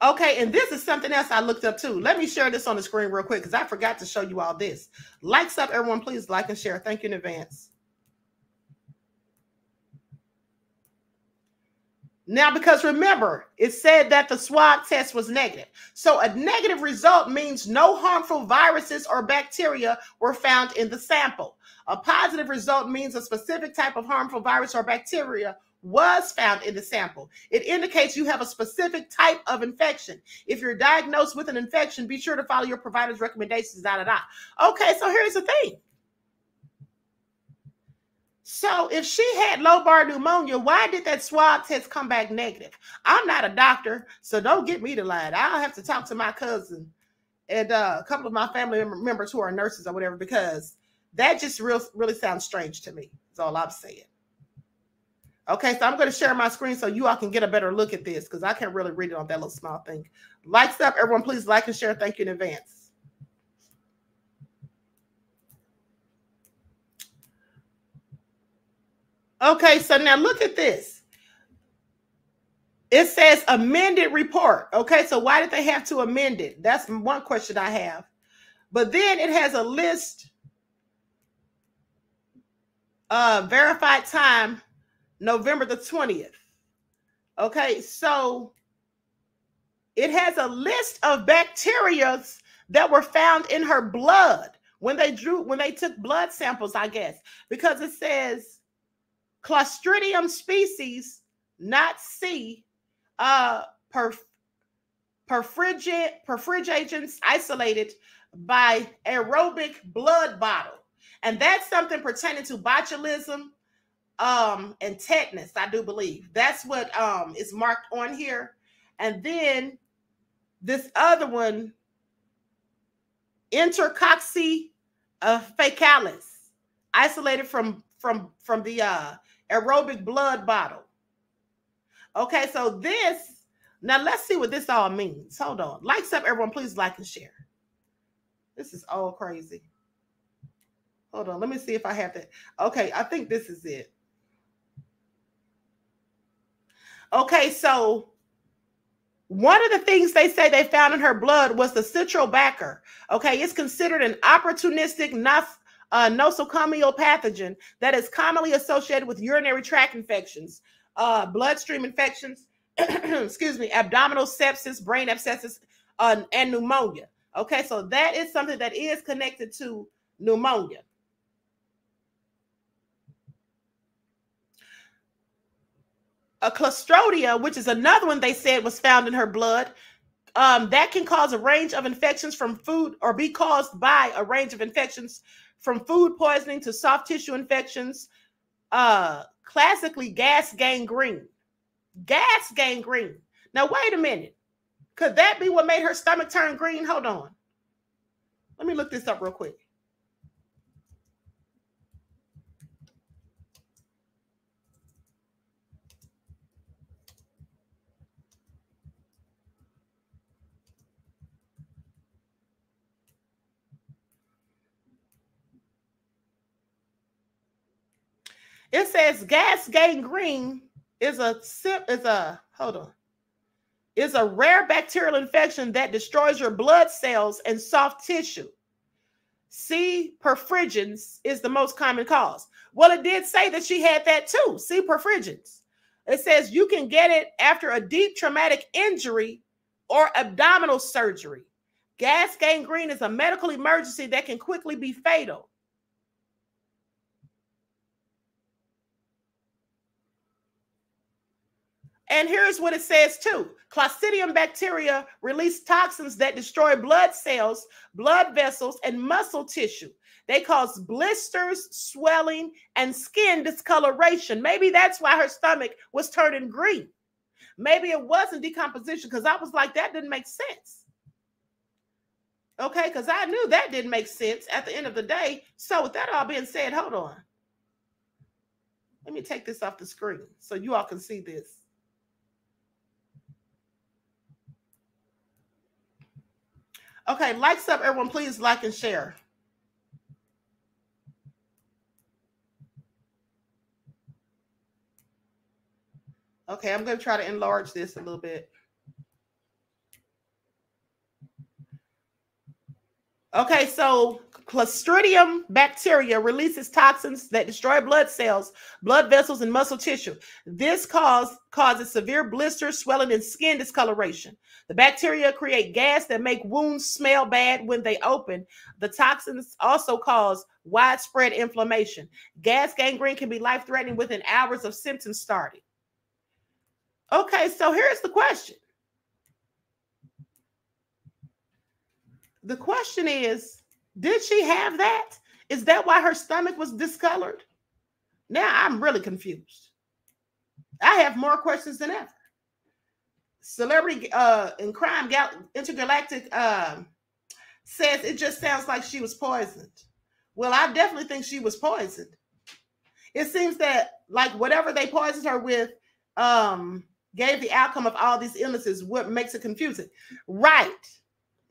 Okay, and this is something else I looked up too. Let me share this on the screen real quick because I forgot to show you all this. Likes up, everyone, please like and share. Thank you in advance. Now, because remember, it said that the swab test was negative. So a negative result means no harmful viruses or bacteria were found in the sample. A positive result means a specific type of harmful virus or bacteria was found in the sample. It indicates you have a specific type of infection. If you're diagnosed with an infection, be sure to follow your provider's recommendations. Okay, so here's the thing. So if she had lobar pneumonia, why did that swab test come back negative? I'm not a doctor, so don't get me to lie. I'll have to talk to my cousin and a couple of my family members who are nurses or whatever, because that just really sounds strange to me. That's all I'm saying. Okay, so I'm going to share my screen so you all can get a better look at this because I can't really read it on that little small thing. Likes up, everyone, please like and share. Thank you in advance. Okay, so now look at this. It says amended report. Okay, so why did they have to amend it? That's one question I have. But then it has a list, verified time, November the 20th. Okay, so it has a list of bacteria that were found in her blood when they took blood samples, I guess, because it says Clostridium species, not C, perfrigigens isolated by aerobic blood bottle. And that's something pertaining to botulism and tetanus, I do believe. That's what is marked on here. And then this other one, intercocci faecalis. isolated from the aerobic blood bottle. Okay, so this, now let's see what this all means. Hold on. Likes up, everyone. Please like and share. This is all crazy. Hold on. Let me see if I have that. Okay, I think this is it. Okay, so one of the things they say they found in her blood was the citrobacter. Okay, it's considered an opportunistic nosocomial pathogen that is commonly associated with urinary tract infections, bloodstream infections, excuse me, abdominal sepsis, brain abscesses, and pneumonia. Okay, so that is something that is connected to pneumonia. A Clostridia, which is another one they said was found in her blood, that can cause a range of infections from food, or be caused by a range of infections from food poisoning to soft tissue infections, classically gas gangrene. Gas gangrene. Now, wait a minute. Could that be what made her stomach turn green? Hold on. Let me look this up real quick. It says gas gangrene is a rare bacterial infection that destroys your blood cells and soft tissue. C. perfringens is the most common cause. Well, it did say that she had that too. C. perfringens. It says you can get it after a deep traumatic injury or abdominal surgery. Gas gangrene is a medical emergency that can quickly be fatal. And here's what it says too. Clostridium bacteria release toxins that destroy blood cells, blood vessels, and muscle tissue. They cause blisters, swelling, and skin discoloration. Maybe that's why her stomach was turning green. Maybe it wasn't decomposition, because I was like, that didn't make sense. Okay, because I knew that didn't make sense at the end of the day. So with that all being said, hold on. Let me take this off the screen so you all can see this. Okay, likes up, everyone. Please like and share. Okay, I'm going to try to enlarge this a little bit. Okay, so Clostridium bacteria releases toxins that destroy blood cells, blood vessels, and muscle tissue. This causes severe blisters, swelling, and skin discoloration. The bacteria create gas that make wounds smell bad when they open. The toxins also cause widespread inflammation. Gas gangrene can be life-threatening within hours of symptoms starting. Okay, so here's the question. The question is, did she have that? Is that why her stomach was discolored? Now I'm really confused. I have more questions than ever. Celebrity and Crime Intergalactic says it just sounds like she was poisoned. Well, I definitely think she was poisoned. It seems that like whatever they poisoned her with gave the outcome of all these illnesses, what makes it confusing. Right.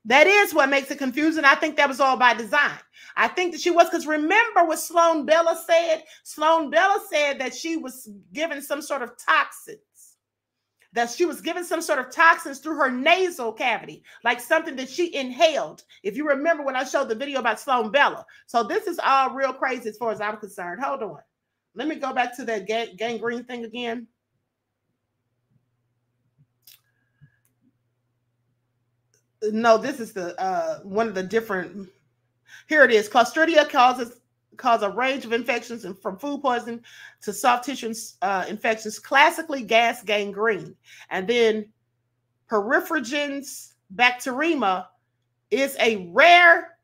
That is what makes it confusing. I think that was all by design. I think that she was, because remember what Sloan Bella said? Sloan Bella said that she was given some sort of toxins. That she was given some sort of toxins through her nasal cavity, like something that she inhaled. If you remember when I showed the video about Sloan Bella. So this is all real crazy as far as I'm concerned. Hold on. Let me go back to that gangrene thing again. No, this is the one of the different. Here it is. Clostridia cause a range of infections, and from food poisoning to soft tissue infections, classically gas gangrene. And then perfringens bacteremia is a rare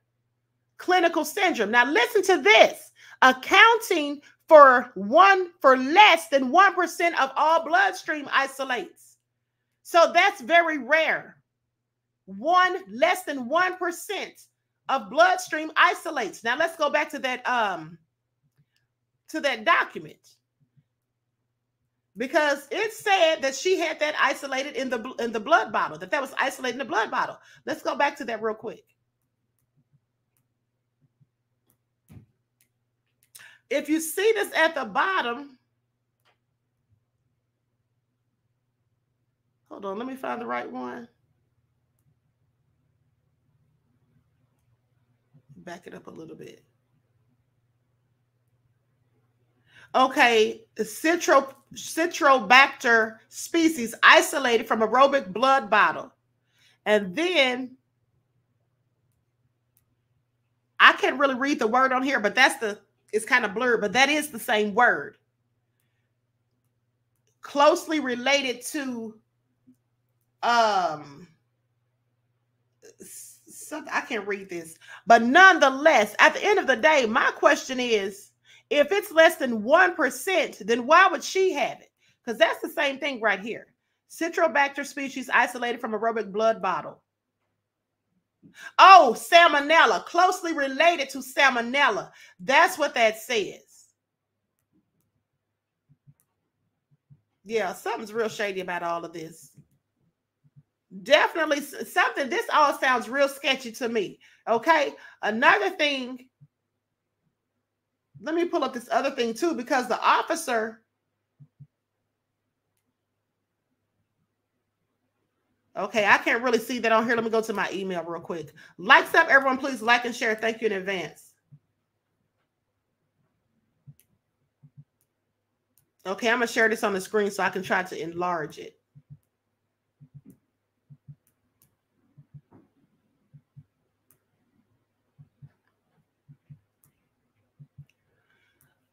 clinical syndrome. Now listen to this. Accounting for less than 1% of all bloodstream isolates. So that's very rare. Less than 1% of bloodstream isolates. Now let's go back to that to that document because it said that she had that isolated in the blood bottle, that was isolated in the blood bottle. Let's go back to that real quick. If you see this at the bottom, hold on, let me find the right one. Back it up a little bit. Okay, Citrobacter species isolated from aerobic blood bottle. And then I can't really read the word on here, but it's kind of blurred, but that is the same word. Closely related to I can't read this, but nonetheless, at the end of the day, my question is, if it's less than 1%, then why would she have it? Because that's the same thing right here. Citrobacter species isolated from aerobic blood bottle. Oh, salmonella, closely related to salmonella. That's what that says. Yeah, something's real shady about all of this. Definitely something. This all sounds real sketchy to me. Okay. Another thing. Let me pull up this other thing too, because the officer. Okay, I can't really see that on here. Let me go to my email real quick. Likes up, everyone. Please like and share. Thank you in advance. Okay, I'm going to share this on the screen so I can try to enlarge it.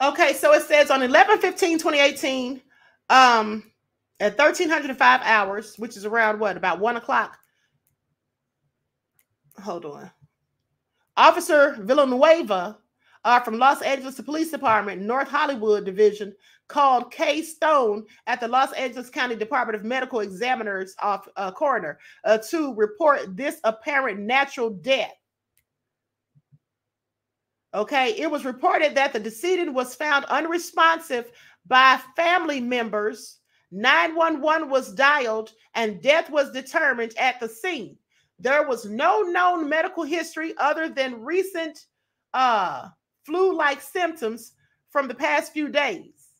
Okay, so it says on 11/15/2018, at 1305 hours, which is around what, about 1 o'clock? Hold on. Officer Villanueva from Los Angeles Police Department, North Hollywood Division, called Kay Stone at the Los Angeles County Department of Medical Examiner's coroner to report this apparent natural death. Okay, it was reported that the decedent was found unresponsive by family members. 911 was dialed and death was determined at the scene. There was no known medical history other than recent flu-like symptoms from the past few days.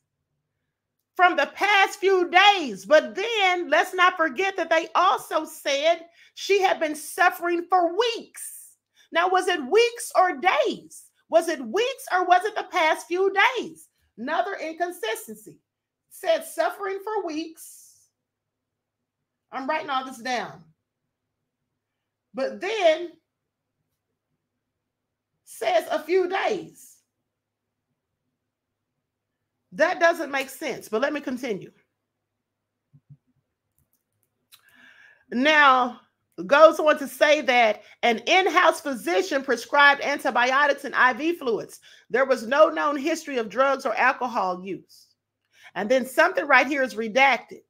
From the past few days. But then let's not forget that they also said she had been suffering for weeks. Now, was it weeks or days? Was it weeks or was it the past few days? Another inconsistency. Said suffering for weeks. I'm writing all this down. But then says a few days. That doesn't make sense, but let me continue. Now, goes on to say that an in-house physician prescribed antibiotics and IV fluids. There was no known history of drugs or alcohol use. And then something right here is redacted.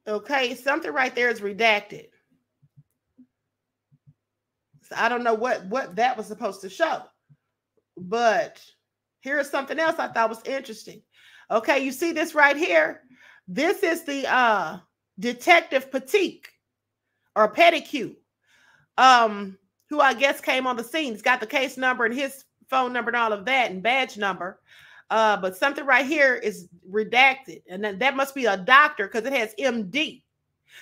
Okay, something right there is redacted. So I don't know what that was supposed to show. But here's something else I thought was interesting. Okay, you see this right here? This is the Detective Pettique or Pettique, who I guess came on the scene. He's got the case number and his phone number and all of that and badge number. But something right here is redacted. And that must be a doctor because it has MD.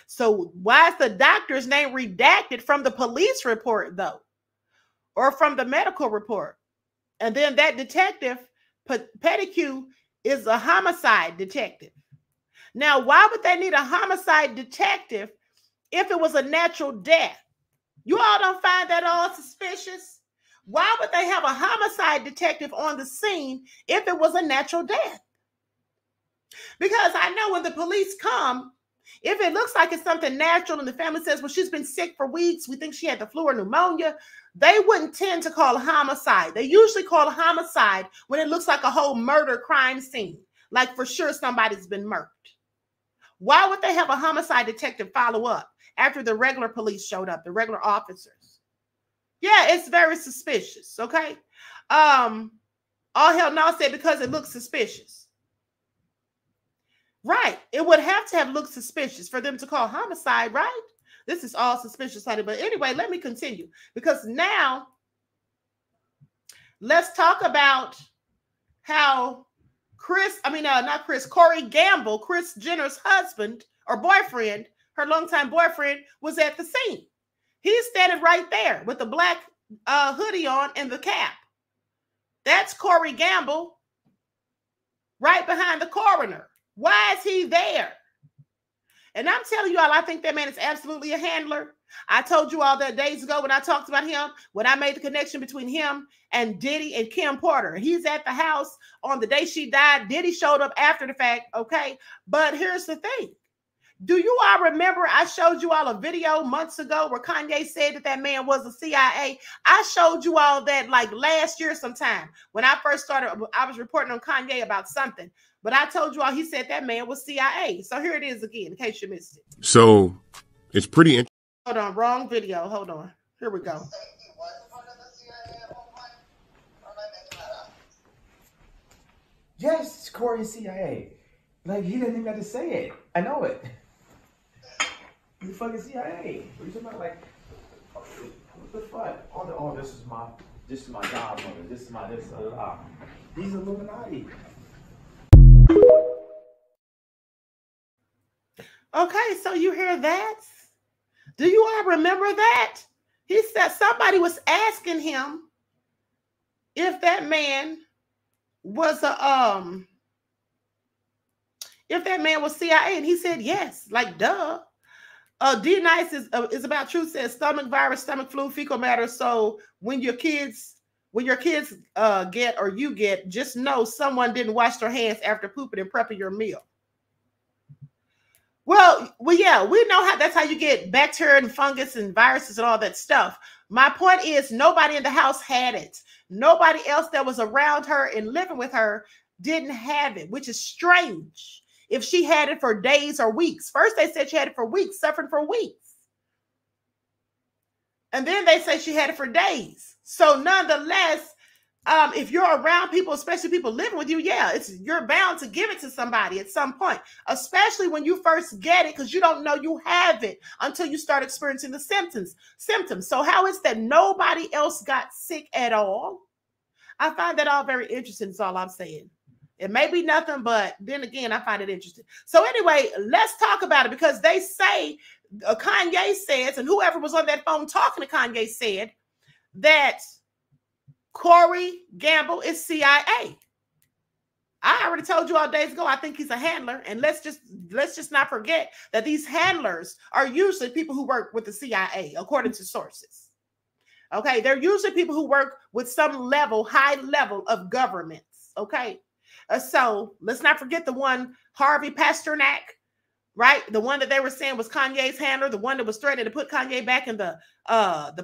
So why is the doctor's name redacted from the police report, though? Or from the medical report? And then that detective, Pettique, is a homicide detective. Now, why would they need a homicide detective if it was a natural death? You all don't find that all suspicious? Why would they have a homicide detective on the scene if it was a natural death? Because I know when the police come, if it looks like it's something natural and the family says, well, she's been sick for weeks, we think she had the flu or pneumonia, they wouldn't tend to call homicide. They usually call homicide when it looks like a whole murder crime scene, like for sure somebody's been murdered. Why would they have a homicide detective follow up after the regular police showed up, the regular officers? Yeah, it's very suspicious. Okay. All hell no said because it looks suspicious. Right. It would have to have looked suspicious for them to call homicide, right? This is all suspicious, honey. But anyway, let me continue because now let's talk about how Corey Gamble, Kris Jenner's husband or boyfriend, her longtime boyfriend, was at the scene. He's standing right there with the black hoodie on and the cap. That's Corey Gamble right behind the coroner. Why is he there? And I'm telling you all, I think that man is absolutely a handler. I told you all that days ago when I talked about him, when I made the connection between him and Diddy and Kim Porter. He's at the house on the day she died. Diddy showed up after the fact, okay? But here's the thing. Do you all remember I showed you all a video months ago where Kanye said that that man was a CIA? I showed you all that like last year sometime. When I first started, I was reporting on Kanye about something. But I told you all he said that man was CIA. So here it is again, in case you missed it. So it's pretty interesting. Hold on, wrong video. Hold on. Here we go. Yes, Corey is CIA. Like, he didn't even have to say it. I know it. He's fucking CIA. What are you talking about? Like, what the fuck? Oh, this is my godmother. This is my this. He's Illuminati. Okay, so you hear that? Do you all remember that? He said somebody was asking him if that man was CIA, and he said yes, like duh. D Nice is about truth says stomach virus, stomach flu, fecal matter. So when your kids get or you get, just know someone didn't wash their hands after pooping and prepping your meal. Well, yeah, we know how that's how you get bacteria and fungus and viruses and all that stuff. My point is nobody in the house had it. Nobody else that was around her and living with her didn't have it, which is strange. If she had it for days or weeks. First, they said she had it for weeks, suffering for weeks. And then they say she had it for days. So nonetheless, if you're around people, especially people living with you, yeah, you're bound to give it to somebody at some point, especially when you first get it, because you don't know you have it until you start experiencing the symptoms. So how is that nobody else got sick at all? I find that all very interesting, is all I'm saying. It may be nothing, but then again, I find it interesting. So anyway, let's talk about it, because they say, Kanye says, and whoever was on that phone talking to Kanye said that Corey Gamble is CIA. I already told you all days ago, I think he's a handler. And let's just not forget that these handlers are usually people who work with the CIA, according to sources. Okay, they're usually people who work with some level, high level of governments. Okay, so let's not forget the one, Harvey Pasternak, right? The one that they were saying was Kanye's handler, the one that was threatening to put Kanye back in the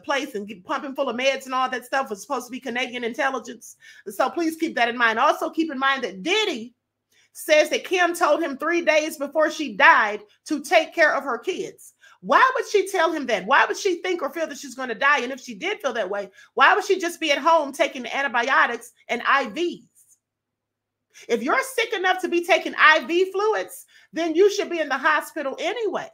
place and pump him full of meds and all that stuff was supposed to be Canadian intelligence. So please keep that in mind. Also keep in mind that Diddy says that Kim told him 3 days before she died to take care of her kids. Why would she tell him that? Why would she think or feel that she's going to die? And if she did feel that way, why would she just be at home taking antibiotics and IVs? If you're sick enough to be taking IV fluids, then you should be in the hospital anyway.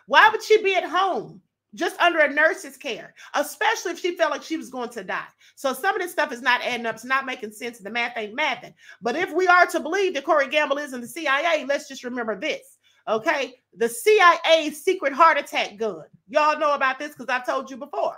Why would she be at home just under a nurse's care, especially if she felt like she was going to die? So some of this stuff is not adding up. It's not making sense. The math ain't mathing. But if we are to believe that Corey Gamble is in the CIA, let's just remember this, okay? The CIA's secret heart attack gun. Y'all know about this because I've told you before.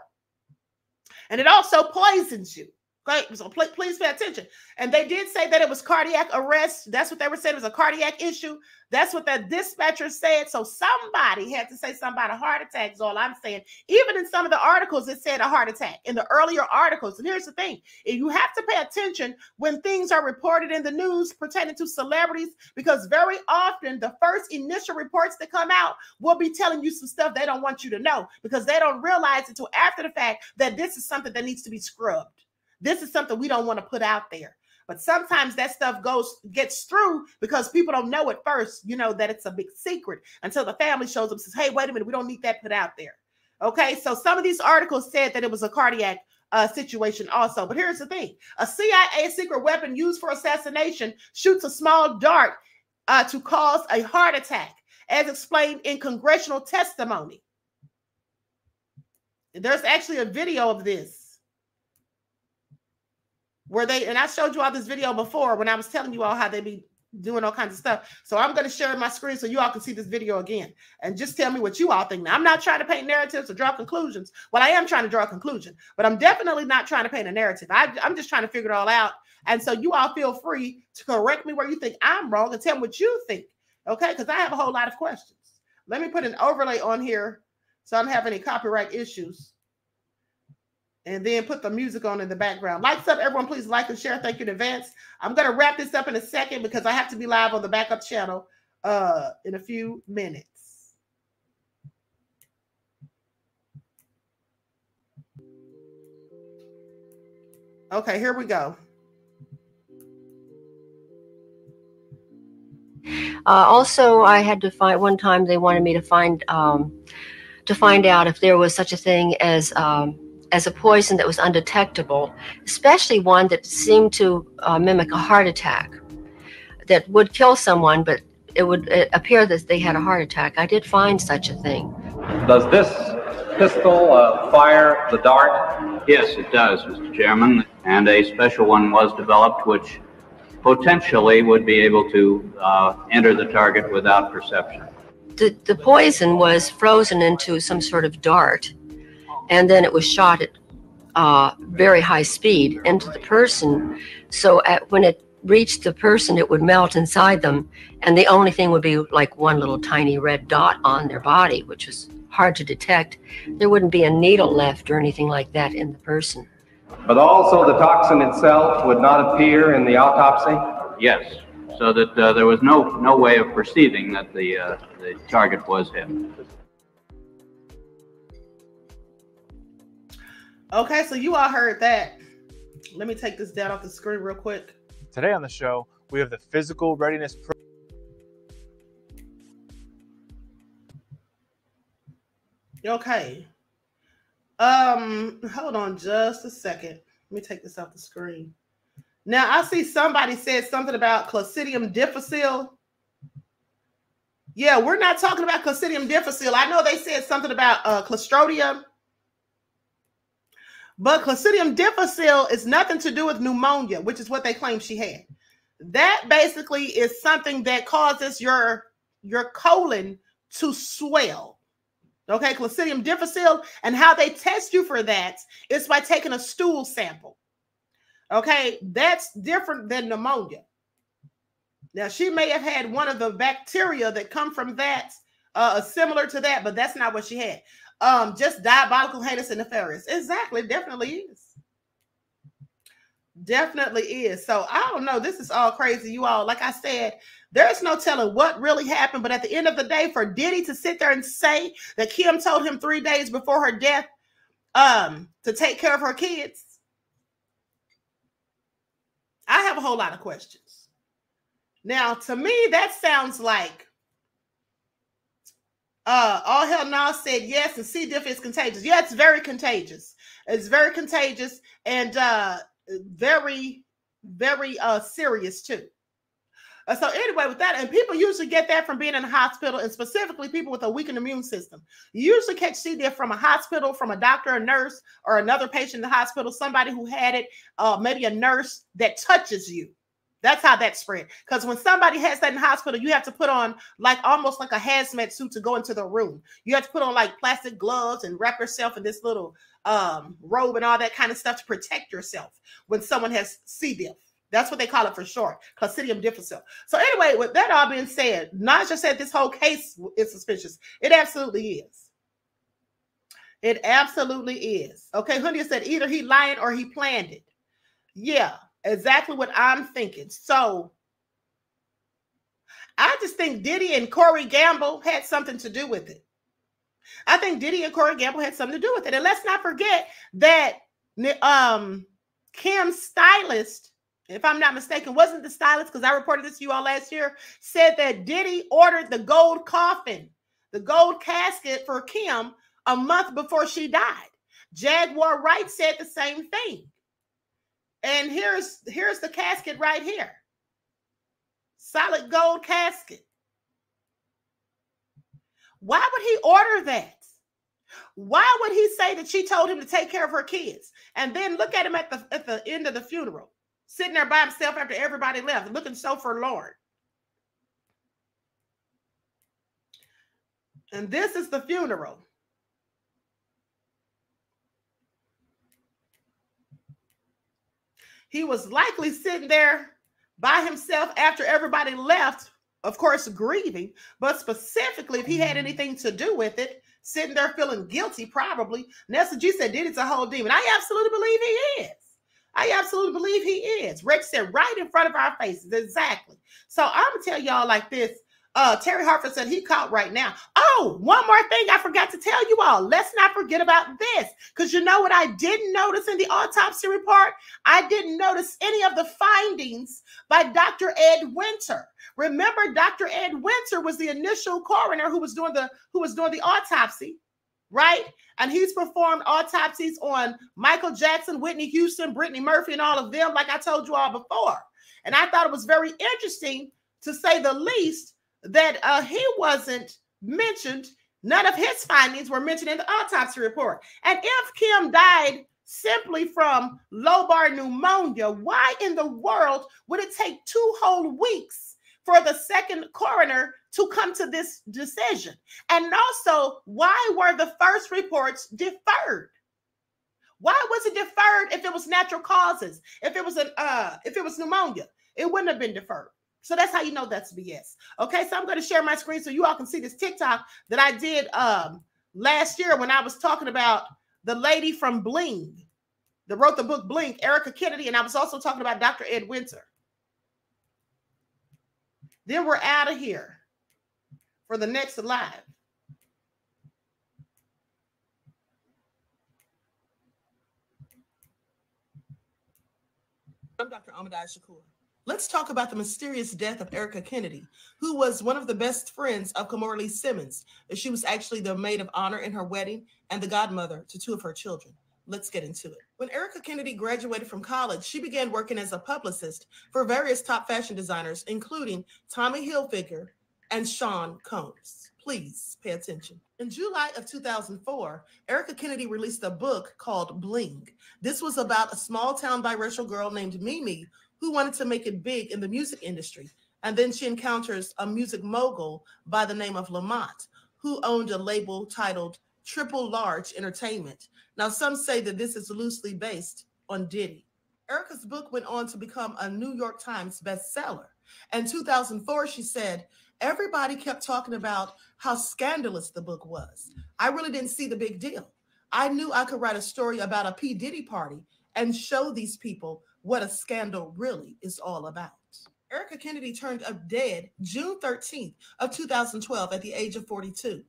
And it also poisons you. Okay, so please pay attention. And they did say that it was cardiac arrest. That's what they were saying. It was a cardiac issue. That's what the dispatcher said. So somebody had to say something about a heart attack is all I'm saying. Even in some of the articles, it said a heart attack in the earlier articles. And here's the thing. You have to pay attention when things are reported in the news pertaining to celebrities, because very often the first initial reports that come out will be telling you some stuff they don't want you to know, because they don't realize until after the fact that this is something that needs to be scrubbed. This is something we don't want to put out there. But sometimes that stuff gets through because people don't know at first, that it's a big secret until the family shows up and says, hey, wait a minute, we don't need that put out there. Okay, so some of these articles said that it was a cardiac situation also. But here's the thing. A CIA secret weapon used for assassination shoots a small dart to cause a heart attack, as explained in congressional testimony. There's actually a video of this where and I showed you all this video before when I was telling you all how they be doing all kinds of stuff. So I'm going to share my screen so you all can see this video again and just tell me what you all think. Now, I'm not trying to paint narratives or draw conclusions. Well, I am trying to draw a conclusion, but I'm definitely not trying to paint a narrative. I'm just trying to figure it all out. And so you all feel free to correct me where you think I'm wrong and tell me what you think. Okay, because I have a whole lot of questions. Let me put an overlay on here so I don't have any copyright issues. And then put the music on in the background. Likes up, everyone, please like and share. Thank you in advance. I'm going to wrap this up in a second because I have to be live on the backup channel in a few minutes. Okay, here we go. Also, I had to find one time they wanted me to find out if there was such a thing as a poison that was undetectable, especially one that seemed to mimic a heart attack that would kill someone, but it would appear that they had a heart attack. I did find such a thing. Does this pistol fire the dart? Yes, it does, Mr. Chairman. And a special one was developed which potentially would be able to enter the target without perception. The poison was frozen into some sort of dart, and then it was shot at very high speed into the person. So when it reached the person, it would melt inside them, and the only thing would be like one little tiny red dot on their body, which was hard to detect. There wouldn't be a needle left or anything like that in the person. But also the toxin itself would not appear in the autopsy? Yes, so that there was no way of perceiving that the target was him. Okay, so you all heard that. Let me take this down off the screen real quick. Today on the show, we have the physical readiness program. Okay. Hold on just a second. Let me take this off the screen. Now, I see somebody said something about Clostridium difficile. Yeah, we're not talking about Clostridium difficile. I know they said something about Clostridium. But Clostridium difficile is nothing to do with pneumonia, which is what they claim she had. That basically is something that causes your colon to swell. Okay, Clostridium difficile, and how they test you for that is by taking a stool sample. Okay, that's different than pneumonia. Now, she may have had one of the bacteria that come from that, similar to that, but that's not what she had. Just diabolical, heinous, and nefarious. Exactly, definitely is. Definitely is. So I don't know. This is all crazy, you all. Like I said, there's no telling what really happened. But at the end of the day, for Diddy to sit there and say that Kim told him 3 days before her death to take care of her kids, I have a whole lot of questions. Now, to me, that sounds like all hell no said yes, and C. diff is contagious. Yeah, it's very contagious. It's very contagious and very, very serious too. So anyway, with that, and people usually get that from being in a hospital, and specifically people with a weakened immune system. You usually catch C. diff from a hospital, from a doctor, a nurse, or another patient in the hospital, somebody who had it, maybe a nurse that touches you. That's how that spread. Because when somebody has that in the hospital, you have to put on like almost like a hazmat suit to go into the room. You have to put on like plastic gloves and wrap yourself in this little robe and all that kind of stuff to protect yourself when someone has C. diff. That's what they call it for short, Clostridium difficile. So anyway, with that all being said, Naja said this whole case is suspicious. It absolutely is. It absolutely is. Okay, Hundia said either he lying or he planned it. Yeah, exactly what I'm thinking. So I just think Diddy and Corey Gamble had something to do with it. I think Diddy and Corey Gamble had something to do with it. And let's not forget that Kim's stylist, if I'm not mistaken, wasn't the stylist, because I reported this to you all last year, said that Diddy ordered the gold coffin, the gold casket for Kim a month before she died. Jaguar Wright said the same thing. And here's the casket right here. Solid gold casket. Why would he order that? Why would he say that she told him to take care of her kids? And then look at him at the end of the funeral, sitting there by himself after everybody left, looking so forlorn. And this is the funeral. He was likely sitting there by himself after everybody left, of course, grieving, but specifically if he had anything to do with it, sitting there feeling guilty, probably. Nessa G said, Diddy's a whole demon. I absolutely believe he is. I absolutely believe he is. Rex said, right in front of our faces. Exactly. So I'm going to tell y'all like this. Terry Hartford said he caught right now. Oh, one more thing I forgot to tell you all. Let's not forget about this. Because you know what I didn't notice in the autopsy report? I didn't notice any of the findings by Dr. Ed Winter. Remember, Dr. Ed Winter was the initial coroner who was doing the autopsy, right? And he's performed autopsies on Michael Jackson, Whitney Houston, Brittany Murphy, and all of them, like I told you all before. And I thought it was very interesting, to say the least, that he wasn't mentioned. None of his findings were mentioned in the autopsy report. And if Kim died simply from lobar pneumonia, why in the world would it take 2 whole weeks for the second coroner to come to this decision? And also, why were the first reports deferred? Why was it deferred if it was natural causes? If it was pneumonia, it wouldn't have been deferred. So that's how you know that's BS. Okay, so I'm going to share my screen so you all can see this TikTok that I did last year when I was talking about the lady from Bling that wrote the book Bling, Erica Kennedy, and I was also talking about Dr. Ed Winter. Then we're out of here for the next live. I'm Dr. Ahmadiyyah Shakur. Let's talk about the mysterious death of Erica Kennedy, who was one of the best friends of Kimora Lee Simmons. She was actually the maid of honor in her wedding and the godmother to 2 of her children. Let's get into it. When Erica Kennedy graduated from college, she began working as a publicist for various top fashion designers, including Tommy Hilfiger and Sean Combs. Please pay attention. In July of 2004, Erica Kennedy released a book called Bling. This was about a small town biracial girl named Mimi who wanted to make it big in the music industry. And then she encounters a music mogul by the name of Lamont, who owned a label titled Triple Large Entertainment. Now, some say that this is loosely based on Diddy. Erica's book went on to become a New York Times bestseller. In 2004, she said, everybody kept talking about how scandalous the book was. I really didn't see the big deal. I knew I could write a story about a P. Diddy party and show these people what a scandal really is all about. Erica Kennedy turned up dead June 13th of 2012 at the age of 42.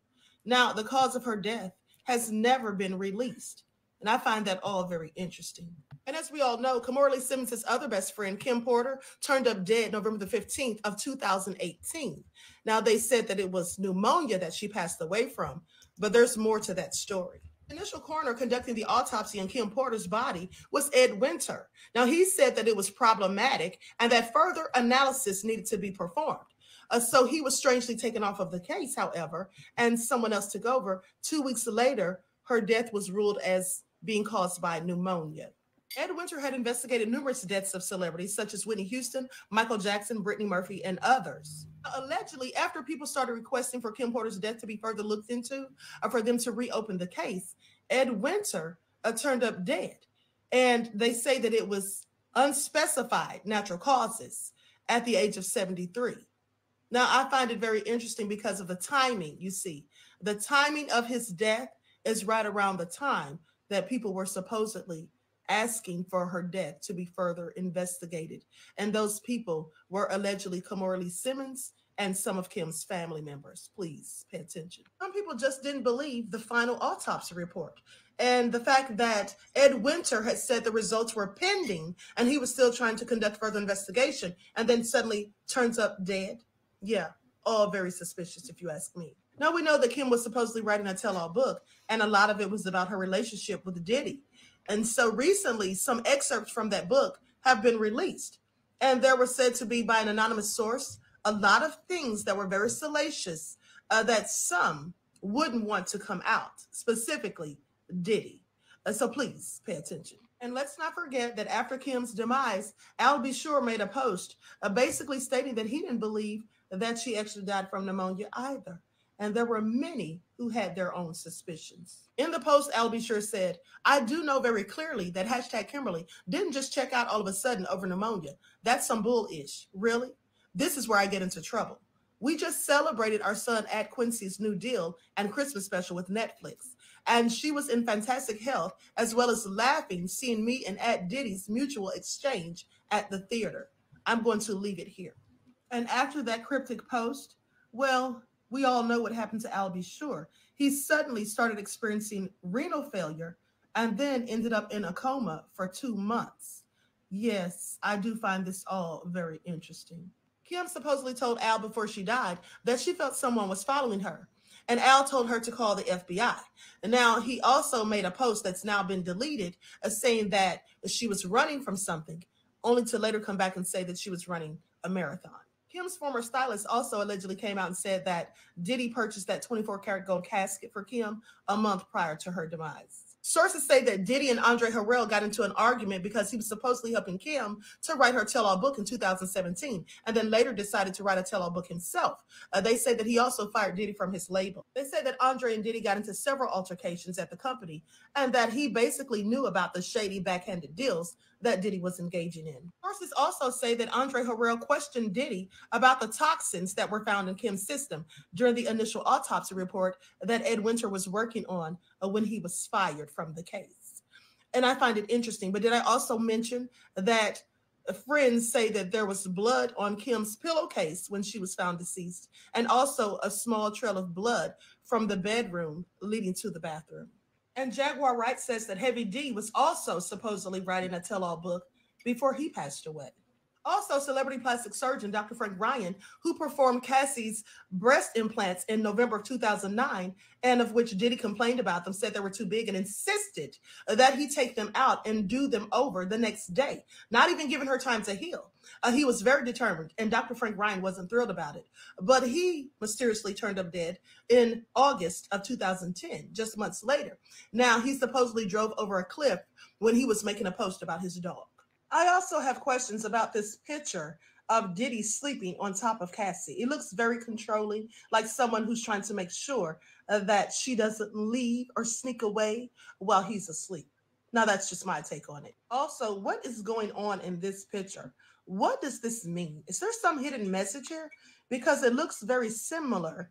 Now, the cause of her death has never been released, and I find that all very interesting. And as we all know, Kimora Lee Simmons' other best friend, Kim Porter, turned up dead November the 15th of 2018. Now, they said that it was pneumonia that she passed away from, but there's more to that story. The initial coroner conducting the autopsy on Kim Porter's body was Ed Winter. Now, he said that it was problematic and that further analysis needed to be performed. So he was strangely taken off of the case, however, and someone else took over. 2 weeks later, her death was ruled as being caused by pneumonia. Ed Winter had investigated numerous deaths of celebrities such as Whitney Houston, Michael Jackson, Brittany Murphy, and others. Allegedly, after people started requesting for Kim Porter's death to be further looked into or for them to reopen the case, Ed Winter turned up dead. And they say that it was unspecified natural causes at the age of 73. Now, I find it very interesting because of the timing, you see. The timing of his death is right around the time that people were supposedly asking for her death to be further investigated. And those people were allegedly Kimora Lee Simmons and some of Kim's family members. Please pay attention. Some people just didn't believe the final autopsy report. And the fact that Ed Winter had said the results were pending and he was still trying to conduct further investigation and then suddenly turns up dead. Yeah, all very suspicious if you ask me. Now we know that Kim was supposedly writing a tell-all book, and a lot of it was about her relationship with Diddy. And so recently, some excerpts from that book have been released. And there were said to be, by an anonymous source, a lot of things that were very salacious that some wouldn't want to come out, specifically Diddy. So please pay attention. And let's not forget that after Kim's demise, Al Shakur made a post basically stating that he didn't believe that she actually died from pneumonia either. And there were many who had their own suspicions. In the post, Al Shakur said, "I do know very clearly that hashtag Kimberly didn't just check out all of a sudden over pneumonia. That's some bull-ish. Really? This is where I get into trouble. We just celebrated our son App Quincy's new deal and Christmas special with Netflix. And she was in fantastic health, as well as laughing, seeing me and App Diddy's mutual exchange at the theater. I'm going to leave it here." And after that cryptic post, well, we all know what happened to Al Shakur. He suddenly started experiencing renal failure and then ended up in a coma for 2 months. Yes, I do find this all very interesting. Kim supposedly told Al before she died that she felt someone was following her, and Al told her to call the FBI. And now he also made a post that's now been deleted saying that she was running from something, only to later come back and say that she was running a marathon. Kim's former stylist also allegedly came out and said that Diddy purchased that 24-karat gold casket for Kim a month prior to her demise. Sources say that Diddy and Andre Harrell got into an argument because he was supposedly helping Kim to write her tell-all book in 2017, and then later decided to write a tell-all book himself. They say that he also fired Diddy from his label. They say that Andre and Diddy got into several altercations at the company, and that he basically knew about the shady backhanded deals that Diddy was engaging in. Sources also say that Andre Harrell questioned Diddy about the toxins that were found in Kim's system during the initial autopsy report that Ed Winter was working on when he was fired from the case. And I find it interesting. But did I also mention that friends say that there was blood on Kim's pillowcase when she was found deceased, and also a small trail of blood from the bedroom leading to the bathroom? And Jaguar Wright says that Heavy D was also supposedly writing a tell-all book before he passed away. Also, celebrity plastic surgeon Dr. Frank Ryan, who performed Cassie's breast implants in November of 2009, and of which Diddy complained about them, said they were too big, and insisted that he take them out and do them over the next day, not even giving her time to heal. He was very determined, and Dr. Frank Ryan wasn't thrilled about it. But he mysteriously turned up dead in August of 2010, just months later. Now, he supposedly drove over a cliff when he was making a post about his dog. I also have questions about this picture of Diddy sleeping on top of Cassie. It looks very controlling, like someone who's trying to make sure that she doesn't leave or sneak away while he's asleep. Now, that's just my take on it. Also, what is going on in this picture? What does this mean? Is there some hidden message here? Because it looks very similar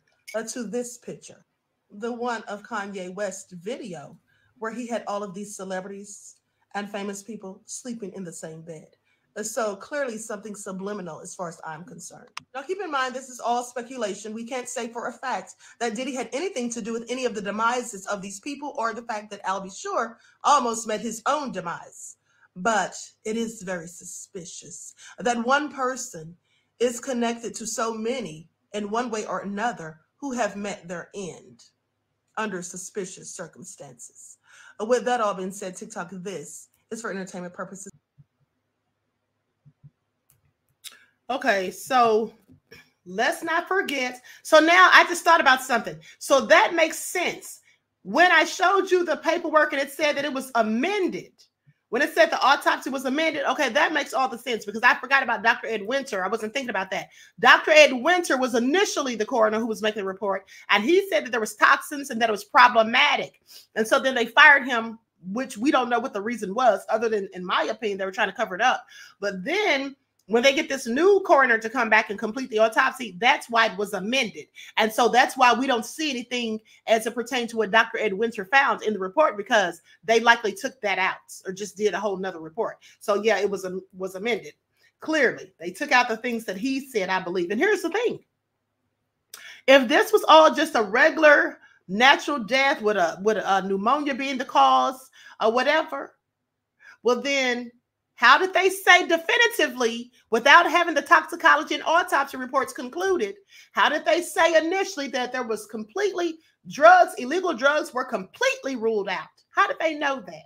to this picture, the one of Kanye West's video, where he had all of these celebrities and famous people sleeping in the same bed. So clearly something subliminal as far as I'm concerned. Now keep in mind, this is all speculation. We can't say for a fact that Diddy had anything to do with any of the demises of these people, or the fact that Al Shakur almost met his own demise. But it is very suspicious that one person is connected to so many in one way or another who have met their end under suspicious circumstances. With that all being said, TikTok, this is for entertainment purposes. Okay, so let's not forget. So now I just thought about something. So that makes sense. When I showed you the paperwork and it said that it was amended, when it said the autopsy was amended, okay, that makes all the sense, because I forgot about Dr. Ed Winter. I wasn't thinking about that. Dr. Ed Winter was initially the coroner who was making the report, and he said that there was toxins and that it was problematic. And so then they fired him, which we don't know what the reason was, other than, in my opinion, they were trying to cover it up. But then when they get this new coroner to come back and complete the autopsy, that's why it was amended. And so that's why we don't see anything as it pertains to what Dr. Ed Winter found in the report, because they likely took that out or just did a whole nother report. So yeah, it was amended. Clearly, they took out the things that he said, I believe. And here's the thing. If this was all just a regular natural death with a pneumonia being the cause or whatever, well then, How did they say definitively, without having the toxicology and autopsy reports concluded, how did they say initially that there was completely drugs, illegal drugs were completely ruled out? How did they know that?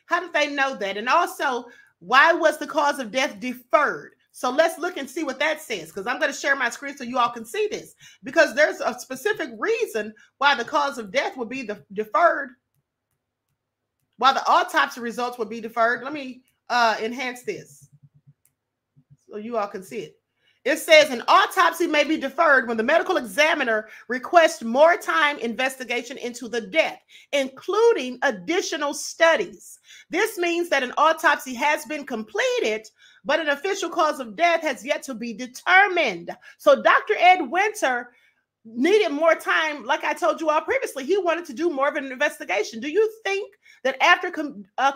How did they know that? And also, why was the cause of death deferred? So let's look and see what that says, because I'm going to share my screen so you all can see this, because there's a specific reason why the cause of death would be deferred, while the autopsy results would be deferred. Let me enhance this so you all can see it. It says an autopsy may be deferred when the medical examiner requests more time investigation into the death, including additional studies. This means that an autopsy has been completed, but an official cause of death has yet to be determined. So Dr. Ed Winter needed more time. Like I told you all previously, he wanted to do more of an investigation. Do you think that after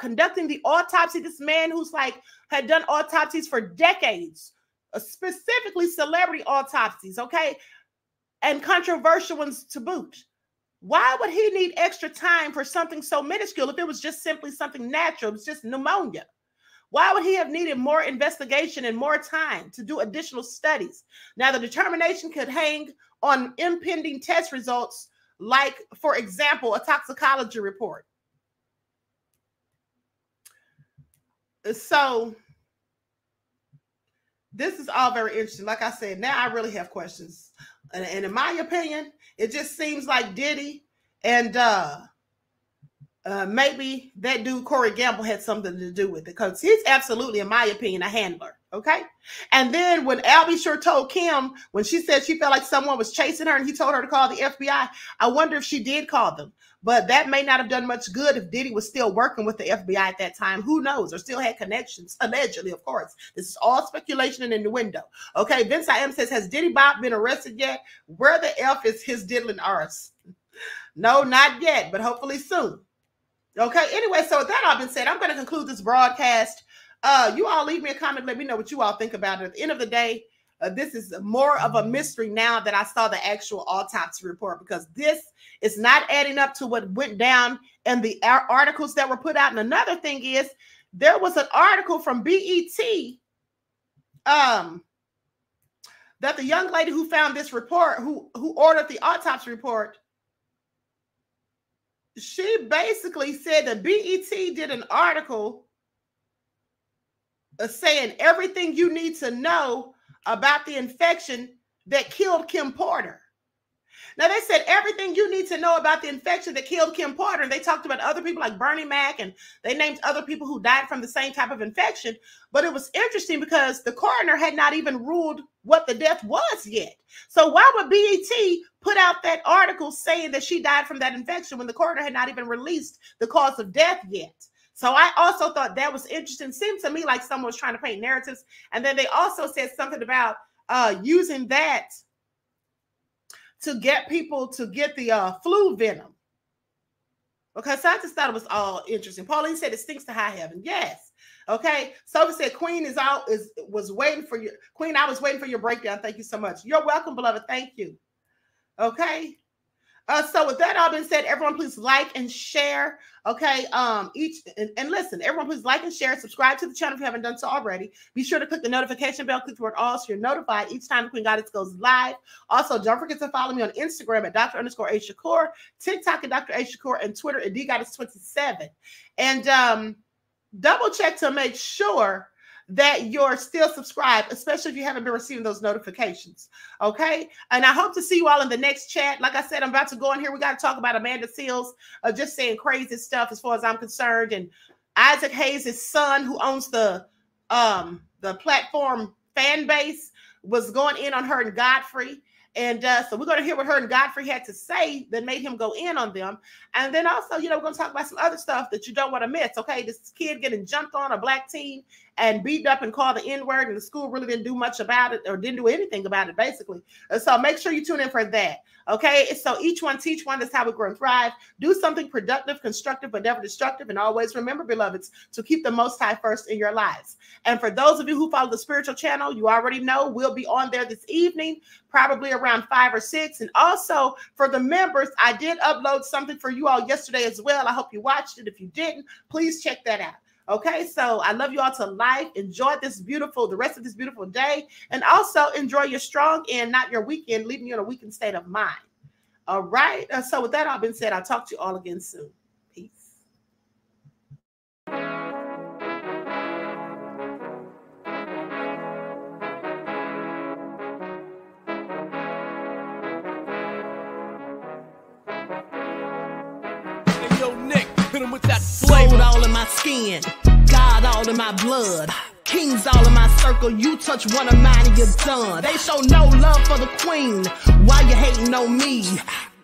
conducting the autopsy, this man who's had done autopsies for decades, specifically celebrity autopsies, okay, and controversial ones to boot, why would he need extra time for something so minuscule if it was just simply something natural? It's just pneumonia. Why would he have needed more investigation and more time to do additional studies? Now, the determination could hang on impending test results, like, for example, a toxicology report. So this is all very interesting. Like I said, now I really have questions. And in my opinion, it just seems like Diddy and maybe that dude Corey Gamble had something to do with it, because he's absolutely, in my opinion, a handler. Okay. And then when Albie Sure told Kim, when she said she felt like someone was chasing her and he told her to call the FBI, I wonder if she did call them. But that may not have done much good if Diddy was still working with the FBI at that time. Who knows? Or still had connections, allegedly, of course. This is all speculation and innuendo. Okay, Vince I.M. says, has Diddy Bob been arrested yet? Where the F is his diddling arse? No, not yet, but hopefully soon. Okay, anyway, so with that all been said, I'm going to conclude this broadcast. You all leave me a comment. Let me know what you all think about it. At the end of the day, this is more of a mystery now that I saw the actual autopsy report, because this is not adding up to what went down in the articles that were put out. And another thing is, there was an article from BET that the young lady who found this report, who ordered the autopsy report, she basically said that BET did an article saying everything you need to know about the infection that killed Kim Porter. Now, they said everything you need to know about the infection that killed Kim Porter, and they talked about other people like Bernie Mac, and they named other people who died from the same type of infection. But it was interesting because the coroner had not even ruled what the death was yet. So why would BET put out that article saying that she died from that infection when the coroner had not even released the cause of death yet? So I also thought that was interesting. Seemed to me like someone was trying to paint narratives. And then they also said something about using that to get people to get the flu venom. Okay, so I just thought it was all interesting. Pauline said it stinks to high heaven. Yes. Okay. Sophie said Queen was waiting for you. Queen, I was waiting for your breakdown. Thank you so much. You're welcome, beloved. Thank you. Okay. So with that all been said, everyone please like and share. Okay. And listen, everyone please like and share, subscribe to the channel if you haven't done so already. Be sure to click the notification bell, click the word all, so you're notified each time the Queen Goddess goes live. Also, don't forget to follow me on Instagram at Dr._A_Shakur, TikTok at Dr. A Shakur, and Twitter at DGoddess27. And double check to make sure that you're still subscribed, especially if you haven't been receiving those notifications. Okay. And I hope to see you all in the next chat. Like I said, I'm about to go in here. We got to talk about Amanda Seales just saying crazy stuff as far as I'm concerned. And Isaac Hayes' son, who owns the platform Fan Base, was going in on her and Godfrey. And so we're going to hear what her and Godfrey had to say that made him go in on them. And then also, we're going to talk about some other stuff that you don't want to miss. Okay, this kid getting jumped on, a black teen, and beaten up and called the N-word, and the school really didn't do much about it, or didn't do anything about it, basically. So make sure you tune in for that. Okay, so each one teach one. That's how we grow and thrive. Do something productive, constructive, but never destructive. And always remember, beloveds, to keep the Most High first in your lives. And for those of you who follow the spiritual channel, you already know we'll be on there this evening, probably around 5 or 6. And also for the members, I did upload something for you all yesterday as well. I hope you watched it. If you didn't, please check that out. Okay, so I love you all to life. Enjoy the rest of this beautiful day, and also enjoy your strong end, not your weekend, leaving you in a weakened state of mind. All right. So with that all been said, I'll talk to you all again soon. Peace. Yo, Nick, hit him with that flavor. Gold all in my skin, God all in my blood, kings all in my circle. You touch one of mine and you're done. They show no love for the queen. Why you hating on me?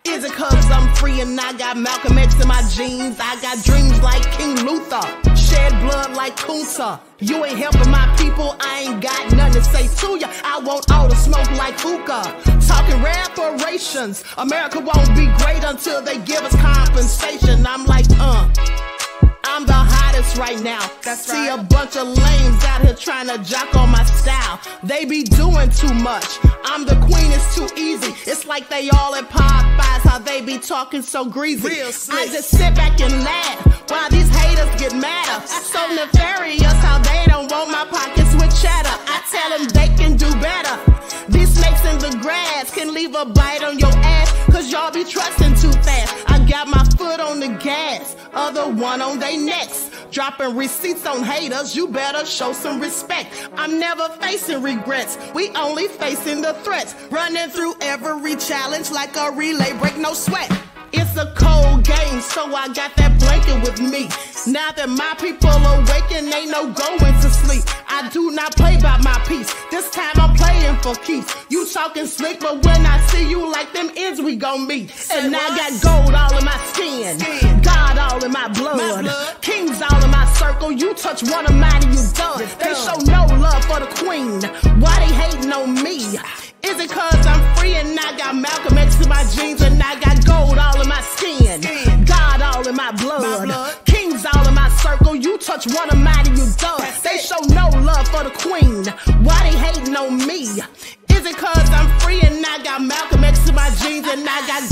Is it cause I'm free and I got Malcolm X in my jeans? I got dreams like King Luther, shed blood like Kunta. You ain't helping my people, I ain't got nothing to say to ya. I want all the smoke like hookah. Talking reparations, America won't be great until they give us compensation. I'm like, I'm the hottest right now. See a bunch of lames out here trying to jock on my style. They be doing too much. I'm the queen, it's too easy. It's like they all at Popeyes, how they be talking so greasy. I just sit back and laugh while these haters get madder. So nefarious how they don't want my pockets with cheddar. I tell them they can do better. These snakes in the grass can leave a bite on your ass, cause y'all be trusting too fast. I got my foot on the gas, other one on they necks. Dropping receipts on haters, you better show some respect. I'm never facing regrets, we only facing the threats. Running through every challenge like a relay, break no sweat. It's a cold game, so I got that blanket with me. Now that my people awaken, ain't no going to sleep. I do not play by my piece, this time I'm playing for keeps. You talking slick, but when I see you like them ends, we gon' meet. And I got gold all in my skin, God all in my blood, kings all in my circle. You touch one of mine and you done. They show no love for the queen. Why they hating on me? Is it cause I'm free and I got Malcolm X in my jeans, and I got gold all in my skin, God all in my blood, kings all in my circle. You touch one of mine and you done. They show no love for the queen. Why they hating on me? Is it cause I'm free and I got Malcolm X in my jeans, and I got